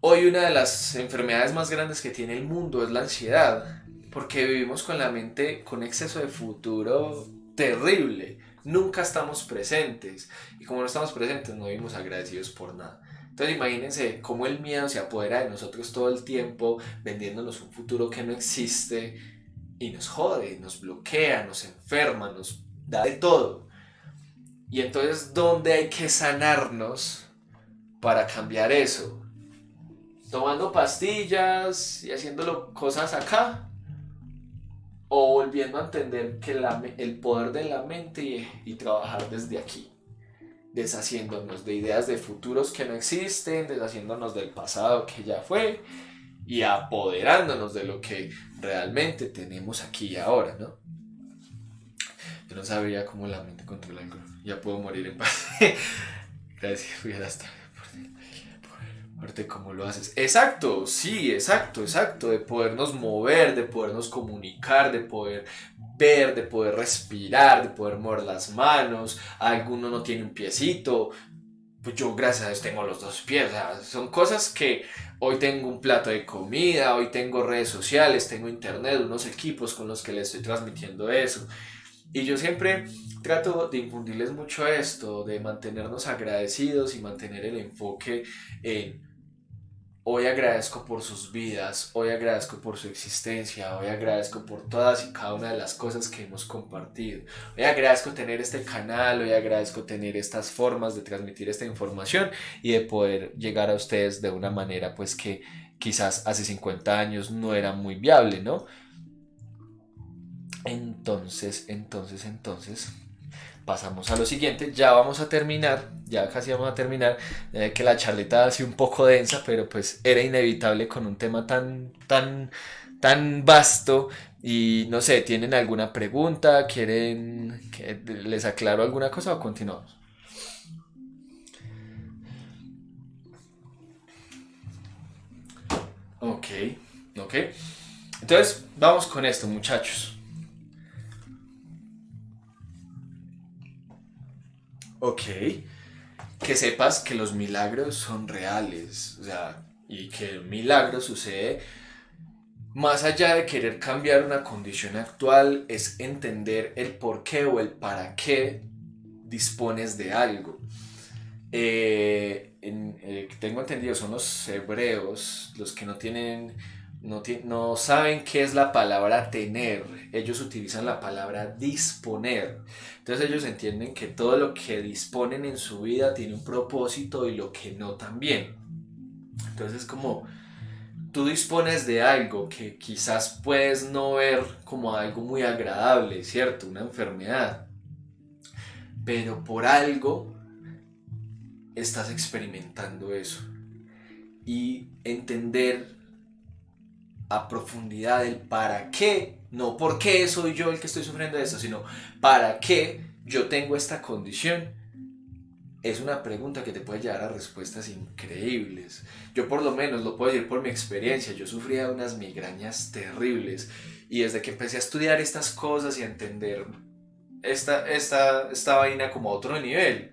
hoy una de las enfermedades más grandes que tiene el mundo es la ansiedad, porque vivimos con la mente con exceso de futuro terrible, nunca estamos presentes, y como no estamos presentes no vivimos agradecidos por nada. Entonces imagínense cómo el miedo se apodera de nosotros todo el tiempo, vendiéndonos un futuro que no existe y nos jode, nos bloquea, nos enferma, nos da de todo. Y entonces, ¿dónde hay que sanarnos para cambiar eso? ¿Tomando pastillas y haciéndolo cosas acá? ¿O volviendo a entender que el poder de la mente y trabajar desde aquí? Deshaciéndonos de ideas de futuros que no existen, deshaciéndonos del pasado que ya fue y apoderándonos de lo que realmente tenemos aquí y ahora, ¿no? Yo no sabía cómo la mente controla algo. Ya puedo morir en paz. Gracias, fui hasta cómo lo haces. Exacto, sí, exacto. De podernos mover, de podernos comunicar, de poder ver, de poder respirar, de poder mover las manos. Alguno no tiene un piecito. Pues yo, gracias a Dios, tengo los dos pies. O sea, son cosas que hoy tengo un plato de comida, hoy tengo redes sociales, tengo internet, unos equipos con los que les estoy transmitiendo eso. Y yo siempre trato de infundirles mucho esto, de mantenernos agradecidos y mantener el enfoque en hoy agradezco por sus vidas, hoy agradezco por su existencia, hoy agradezco por todas y cada una de las cosas que hemos compartido. Hoy agradezco tener este canal, hoy agradezco tener estas formas de transmitir esta información y de poder llegar a ustedes de una manera pues que quizás hace 50 años no era muy viable, ¿no? Entonces, pasamos a lo siguiente, ya vamos a terminar, ya casi vamos a terminar, que la charleta ha sido un poco densa, pero pues era inevitable con un tema tan vasto y no sé, ¿tienen alguna pregunta? ¿Quieren que les aclaro alguna cosa o continuamos? Ok, ok. Entonces, vamos con esto, muchachos. Ok, que sepas que los milagros son reales, o sea, y que el milagro sucede más allá de querer cambiar una condición actual, es entender el por qué o el para qué dispones de algo. Tengo entendido, son los hebreos los que no saben qué es la palabra tener. Ellos utilizan la palabra disponer. Entonces ellos entienden que todo lo que disponen en su vida tiene un propósito y lo que no también. Entonces como tú dispones de algo que quizás puedes no ver como algo muy agradable, ¿cierto? Una enfermedad. Pero por algo estás experimentando eso. Y entender a profundidad el para qué, no por qué soy yo el que estoy sufriendo esto, sino para qué yo tengo esta condición, es una pregunta que te puede llevar a respuestas increíbles. Yo por lo menos lo puedo decir por mi experiencia, yo sufría de unas migrañas terribles y desde que empecé a estudiar estas cosas y a entender esta vaina como a otro nivel,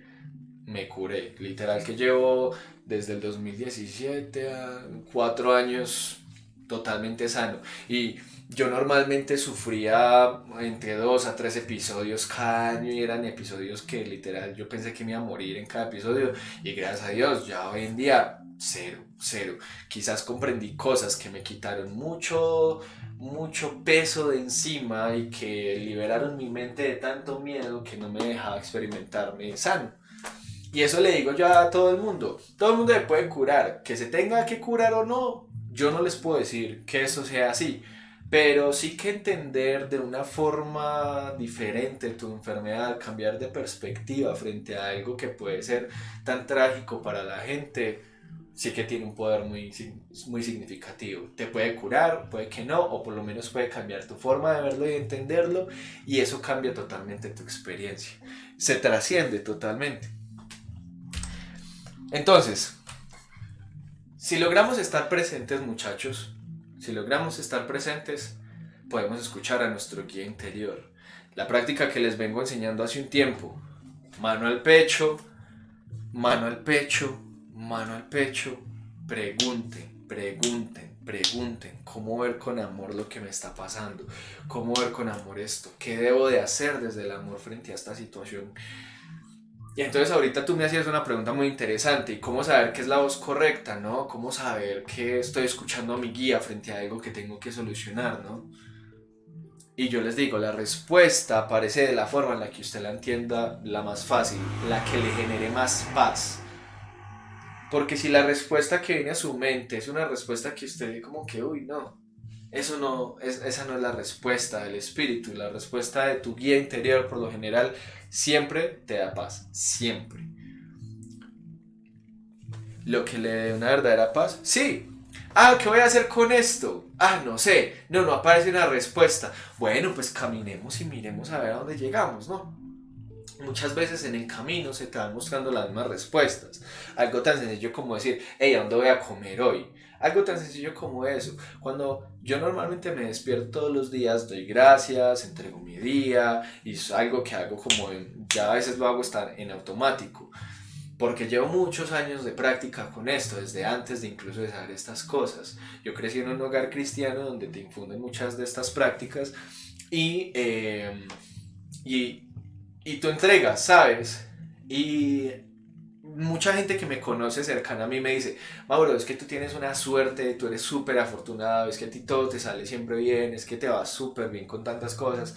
me curé. Literal que llevo desde el 2017 a 4 años totalmente sano. Y yo normalmente sufría entre 2 a 3 episodios cada año y eran episodios que literal yo pensé que me iba a morir en cada episodio y gracias a Dios ya hoy en día cero, cero. Quizás comprendí cosas que me quitaron mucho peso de encima y que liberaron mi mente de tanto miedo que no me dejaba experimentarme sano. Y eso le digo yo a todo el mundo. Todo el mundo se puede curar. Que se tenga que curar o no, yo no les puedo decir que eso sea así. Pero sí que entender de una forma diferente tu enfermedad, cambiar de perspectiva frente a algo que puede ser tan trágico para la gente, sí que tiene un poder muy significativo. Te puede curar, puede que no, o por lo menos puede cambiar tu forma de verlo y de entenderlo, y eso cambia totalmente tu experiencia. Se trasciende totalmente. Entonces, si logramos estar presentes, muchachos, si logramos estar presentes, podemos escuchar a nuestro guía interior. La práctica que les vengo enseñando hace un tiempo. Mano al pecho, mano al pecho, mano al pecho. Pregunten. ¿Cómo ver con amor lo que me está pasando? ¿Cómo ver con amor esto? ¿Qué debo de hacer desde el amor frente a esta situación Y entonces ahorita tú me hacías una pregunta muy interesante, ¿y cómo saber qué es la voz correcta, no? ¿Cómo saber que estoy escuchando a mi guía frente a algo que tengo que solucionar, no? Y yo les digo, la respuesta aparece de la forma en la que usted la entienda, la más fácil, la que le genere más paz. Porque si la respuesta que viene a su mente es una respuesta que usted como que, uy, no, eso no, esa no es la respuesta del espíritu, la respuesta de tu guía interior por lo general siempre te da paz, siempre. Lo que le dé una verdadera paz, sí. Ah, ¿qué voy a hacer con esto? Ah, no sé, no aparece una respuesta. Bueno, pues caminemos y miremos a ver a dónde llegamos, ¿no? Muchas veces en el camino se te van mostrando las mismas respuestas. Algo tan sencillo como decir, hey, ¿a dónde voy a comer hoy? Algo tan sencillo como eso. Cuando yo normalmente me despierto todos los días, doy gracias, entrego mi día y es algo que hago como ya a veces lo hago estar en automático. Porque llevo muchos años de práctica con esto, desde antes de incluso de saber estas cosas. Yo crecí en un hogar cristiano donde te infunden muchas de estas prácticas y, y y tú entregas, ¿sabes? Y mucha gente que me conoce cercana a mí me dice, Mauro, es que tú tienes una suerte, tú eres súper afortunado, es que a ti todo te sale siempre bien, es que te va súper bien con tantas cosas.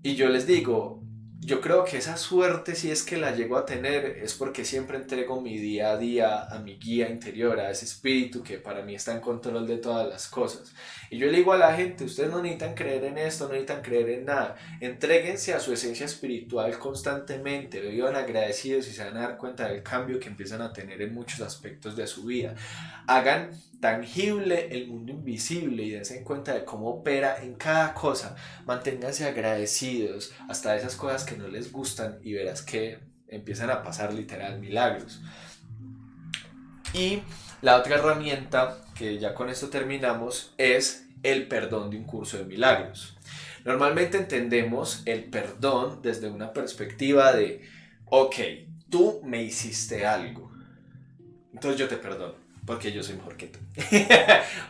Y yo les digo, yo creo que esa suerte, si es que la llego a tener, es porque siempre entrego mi día a día a mi guía interior, a ese espíritu que para mí está en control de todas las cosas. Y yo le digo a la gente, ustedes no necesitan creer en esto, no necesitan creer en nada. Entréguense a su esencia espiritual constantemente, vivan agradecidos y se van a dar cuenta del cambio que empiezan a tener en muchos aspectos de su vida. Hagan tangible el mundo invisible y dense cuenta de cómo opera en cada cosa. Manténganse agradecidos hasta esas cosas que no les gustan y verás que empiezan a pasar literal milagros. Y la otra herramienta, que ya con esto terminamos, es el perdón de un curso de milagros. Normalmente entendemos el perdón desde una perspectiva de, ok, tú me hiciste algo, entonces yo te perdono, porque yo soy mejor que tú.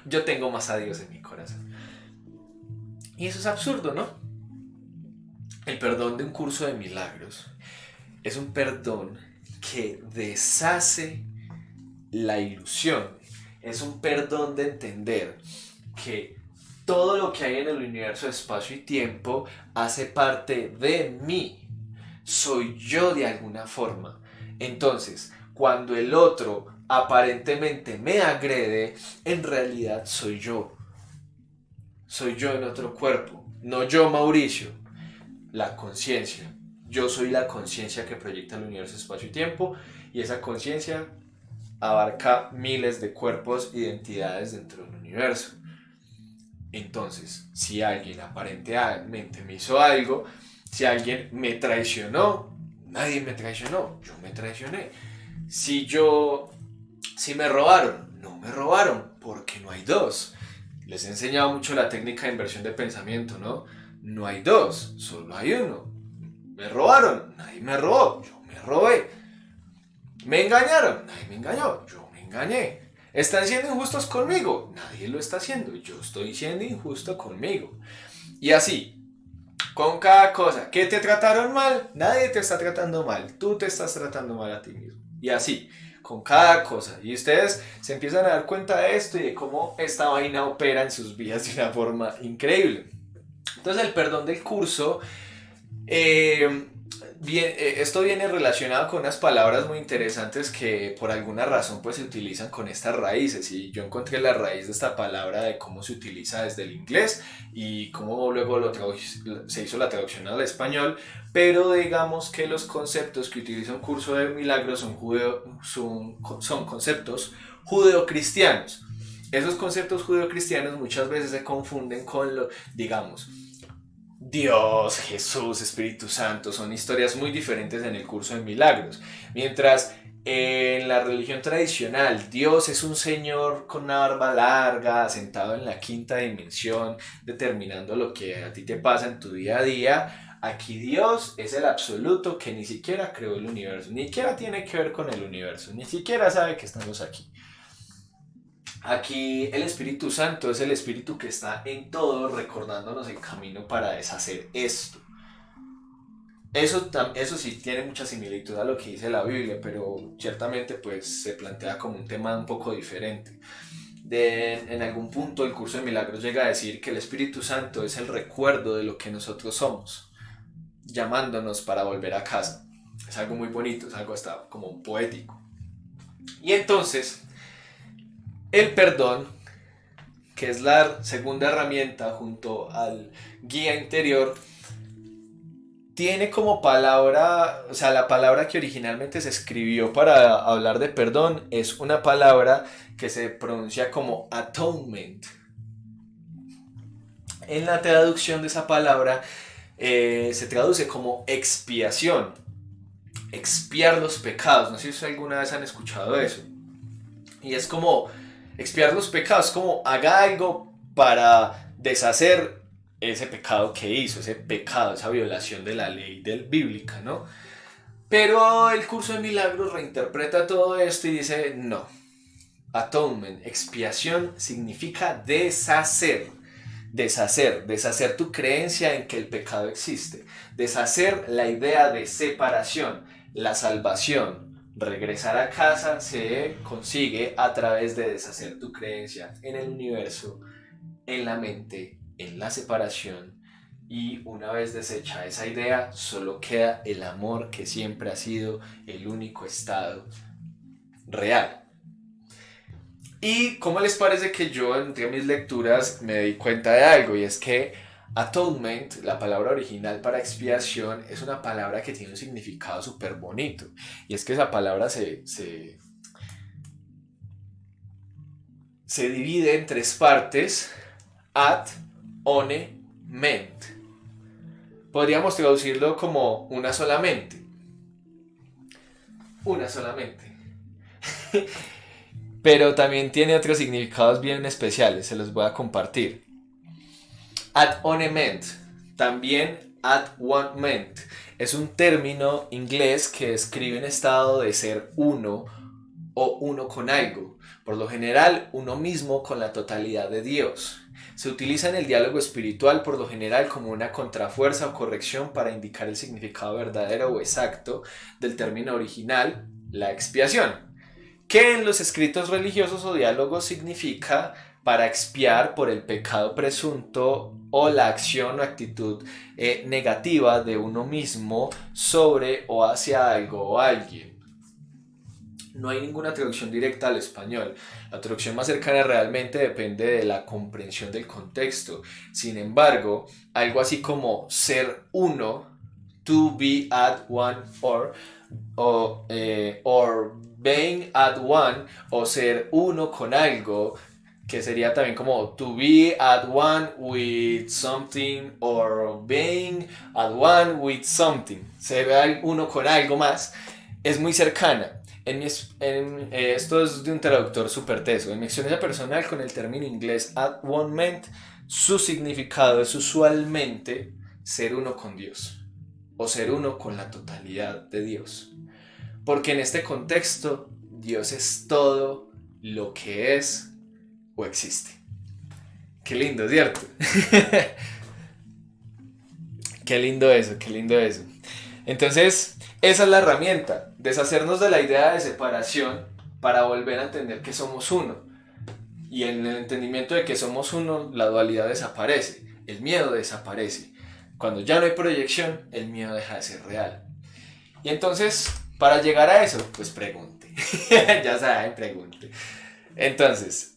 Yo tengo más a Dios en mi corazón. Y eso es absurdo, ¿no? El perdón de un curso de milagros es un perdón que deshace la ilusión. Es un perdón de entender que todo lo que hay en el universo de espacio y tiempo hace parte de mí. Soy yo de alguna forma. Entonces, cuando el otro aparentemente me agrede, en realidad soy yo. Soy yo en otro cuerpo. No yo, Mauricio. La conciencia. Yo soy la conciencia que proyecta el universo, espacio y tiempo. Y esa conciencia abarca miles de cuerpos y de entidades dentro del universo. Entonces, si alguien aparentemente me hizo algo, si alguien me traicionó, nadie me traicionó, yo me traicioné. Si me robaron, no me robaron, porque no hay dos. Les he enseñado mucho la técnica de inversión de pensamiento, ¿no? No hay dos, solo hay uno. Me robaron, nadie me robó, yo me robé. Me engañaron, nadie me engañó, yo me engañé. ¿Están siendo injustos conmigo? Nadie lo está haciendo, yo estoy siendo injusto conmigo. Y así, con cada cosa. ¿Que te trataron mal? Nadie te está tratando mal, tú te estás tratando mal a ti mismo. Y así, con cada cosa. Y ustedes se empiezan a dar cuenta de esto y de cómo esta vaina opera en sus vidas de una forma increíble. Entonces el perdón del curso, esto viene relacionado con unas palabras muy interesantes que por alguna razón pues se utilizan con estas raíces, y yo encontré la raíz de esta palabra de cómo se utiliza desde el inglés y cómo luego se hizo la traducción al español, pero digamos que los conceptos que utiliza un curso de milagros son conceptos judeocristianos. Esos conceptos judeocristianos muchas veces se confunden con digamos, Dios, Jesús, Espíritu Santo, son historias muy diferentes en el curso de milagros. Mientras en la religión tradicional Dios es un señor con una barba larga, sentado en la quinta dimensión, determinando lo que a ti te pasa en tu día a día, aquí Dios es el absoluto que ni siquiera creó el universo, ni siquiera tiene que ver con el universo, ni siquiera sabe que estamos aquí. Aquí el Espíritu Santo es el Espíritu que está en todo, recordándonos el camino para deshacer esto. Eso sí tiene mucha similitud a lo que dice la Biblia, pero ciertamente pues se plantea como un tema un poco diferente. En algún punto el curso de milagros llega a decir que el Espíritu Santo es el recuerdo de lo que nosotros somos, llamándonos para volver a casa. Es algo muy bonito, es algo hasta como poético. Y entonces, el perdón, que es la segunda herramienta junto al guía interior, tiene como palabra, o sea, la palabra que originalmente se escribió para hablar de perdón es una palabra que se pronuncia como atonement. En la traducción de esa palabra se traduce como expiación, expiar los pecados. No sé si alguna vez han escuchado eso. Y es como expiar los pecados, como haga algo para deshacer ese pecado que hizo, ese pecado, esa violación de la ley bíblica, ¿no? Pero el curso de milagros reinterpreta todo esto y dice, no, atonement, expiación significa deshacer. Deshacer tu creencia en que el pecado existe, deshacer la idea de separación, la salvación, regresar a casa se consigue a través de deshacer tu creencia en el universo, en la mente, en la separación, y una vez deshecha esa idea solo queda el amor que siempre ha sido el único estado real. ¿Y cómo les parece que yo entre mis lecturas me di cuenta de algo? Y es que atonement, la palabra original para expiación, es una palabra que tiene un significado súper bonito. Y es que esa palabra se divide en tres partes: ad, one, ment. Podríamos traducirlo como una solamente. Una solamente. Pero también tiene otros significados bien especiales, se los voy a compartir. Ad onement, también ad one ment, es un término inglés que describe un estado de ser uno o uno con algo, por lo general uno mismo con la totalidad de Dios. Se utiliza en el diálogo espiritual por lo general como una contrafuerza o corrección para indicar el significado verdadero o exacto del término original, la expiación, que en los escritos religiosos o diálogos significa para expiar por el pecado presunto o la acción o actitud negativa de uno mismo sobre o hacia algo o alguien. No hay ninguna traducción directa al español. La traducción más cercana realmente depende de la comprensión del contexto. Sin embargo, algo así como ser uno, to be at one, or being at one, o ser uno con algo, que sería también como to be at one with something, or being at one with something, ser uno con algo más, es muy cercana. Esto es de un traductor súper teso. En mi experiencia personal con el término inglés at one ment, su significado es usualmente ser uno con Dios o ser uno con la totalidad de Dios. Porque en este contexto, Dios es todo lo que es o existe. Qué lindo, ¿cierto? Qué lindo eso, qué lindo eso. Entonces, esa es la herramienta, deshacernos de la idea de separación para volver a entender que somos uno. Y en el entendimiento de que somos uno, la dualidad desaparece, el miedo desaparece. Cuando ya no hay proyección, el miedo deja de ser real. Y entonces, para llegar a eso, pues pregunte. Ya saben, pregunte. Entonces,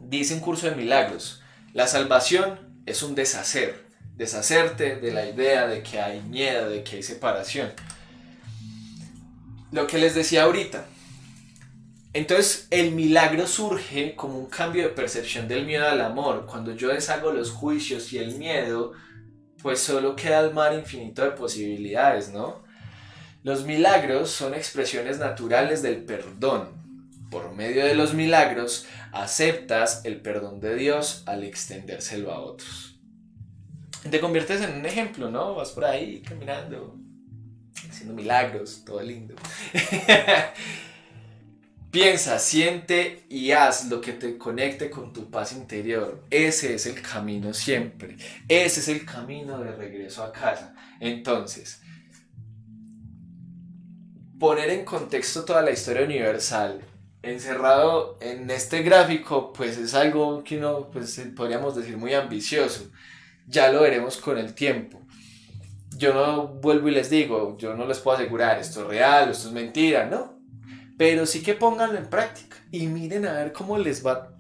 dice un curso de milagros, la salvación es un deshacer. Deshacerte de la idea de que hay miedo, de que hay separación. Lo que les decía ahorita. Entonces el milagro surge como un cambio de percepción del miedo al amor. Cuando yo deshago los juicios y el miedo, pues solo queda el mar infinito de posibilidades, ¿no? Los milagros son expresiones naturales del perdón. Por medio de los milagros aceptas el perdón de Dios al extendérselo a otros. Te conviertes en un ejemplo, ¿no? Vas por ahí caminando, haciendo milagros, todo lindo. Piensa, siente y haz lo que te conecte con tu paz interior. Ese es el camino siempre. Ese es el camino de regreso a casa. Entonces, poner en contexto toda la historia universal encerrado en este gráfico, pues es algo que uno, pues podríamos decir, muy ambicioso. Ya lo veremos con el tiempo. Yo no vuelvo y les digo, yo no les puedo asegurar esto es real o esto es mentira, ¿no? Pero sí que pónganlo en práctica y miren a ver cómo les va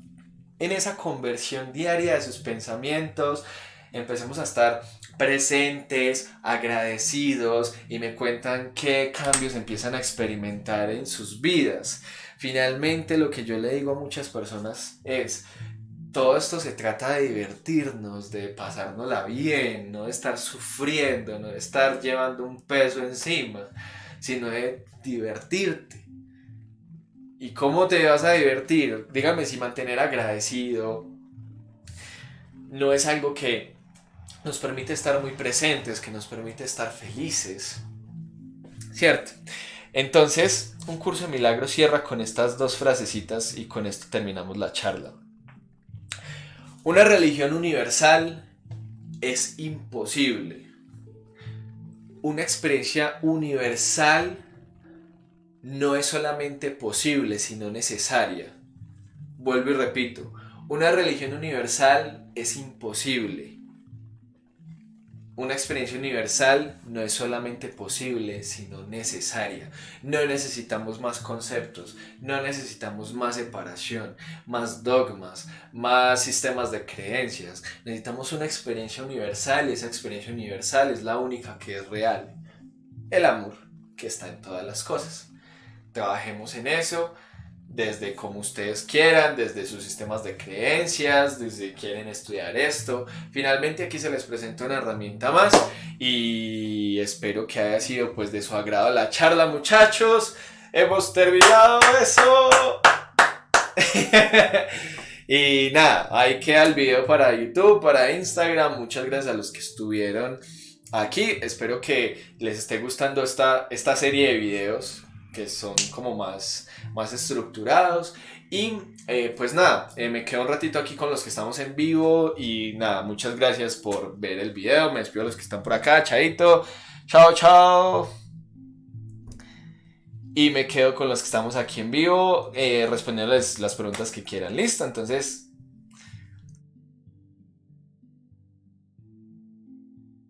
en esa conversión diaria de sus pensamientos. Empecemos a estar presentes, agradecidos y me cuentan qué cambios empiezan a experimentar en sus vidas. Finalmente, lo que yo le digo a muchas personas es, todo esto se trata de divertirnos, de pasárnosla bien, no de estar sufriendo, no de estar llevando un peso encima, sino de divertirte. ¿Y cómo te vas a divertir? Dígame si mantener agradecido no es algo que nos permite estar muy presentes, que nos permite estar felices, ¿cierto? Entonces, un curso de milagros cierra con estas dos frasecitas y con esto terminamos la charla. Una religión universal es imposible. Una experiencia universal no es solamente posible, sino necesaria. Vuelvo y repito, una religión universal es imposible. Una experiencia universal no es solamente posible, sino necesaria. No necesitamos más conceptos, no necesitamos más separación, más dogmas, más sistemas de creencias. Necesitamos una experiencia universal y esa experiencia universal es la única que es real. El amor que está en todas las cosas. Trabajemos en eso desde como ustedes quieran, desde sus sistemas de creencias, desde quieren estudiar esto. Finalmente aquí se les presenta una herramienta más y espero que haya sido pues de su agrado la charla, muchachos. Hemos terminado eso. Y nada, ahí queda el video para YouTube, para Instagram. Muchas gracias a los que estuvieron aquí. Espero que les esté gustando esta serie de videos que son como más estructurados. Y pues nada, me quedo un ratito aquí con los que estamos en vivo. Y nada, muchas gracias por ver el video. Me despido a los que están por acá. Chaito. Chao, chao. Y me quedo con los que estamos aquí en vivo, respondiéndoles las preguntas que quieran. Listo, entonces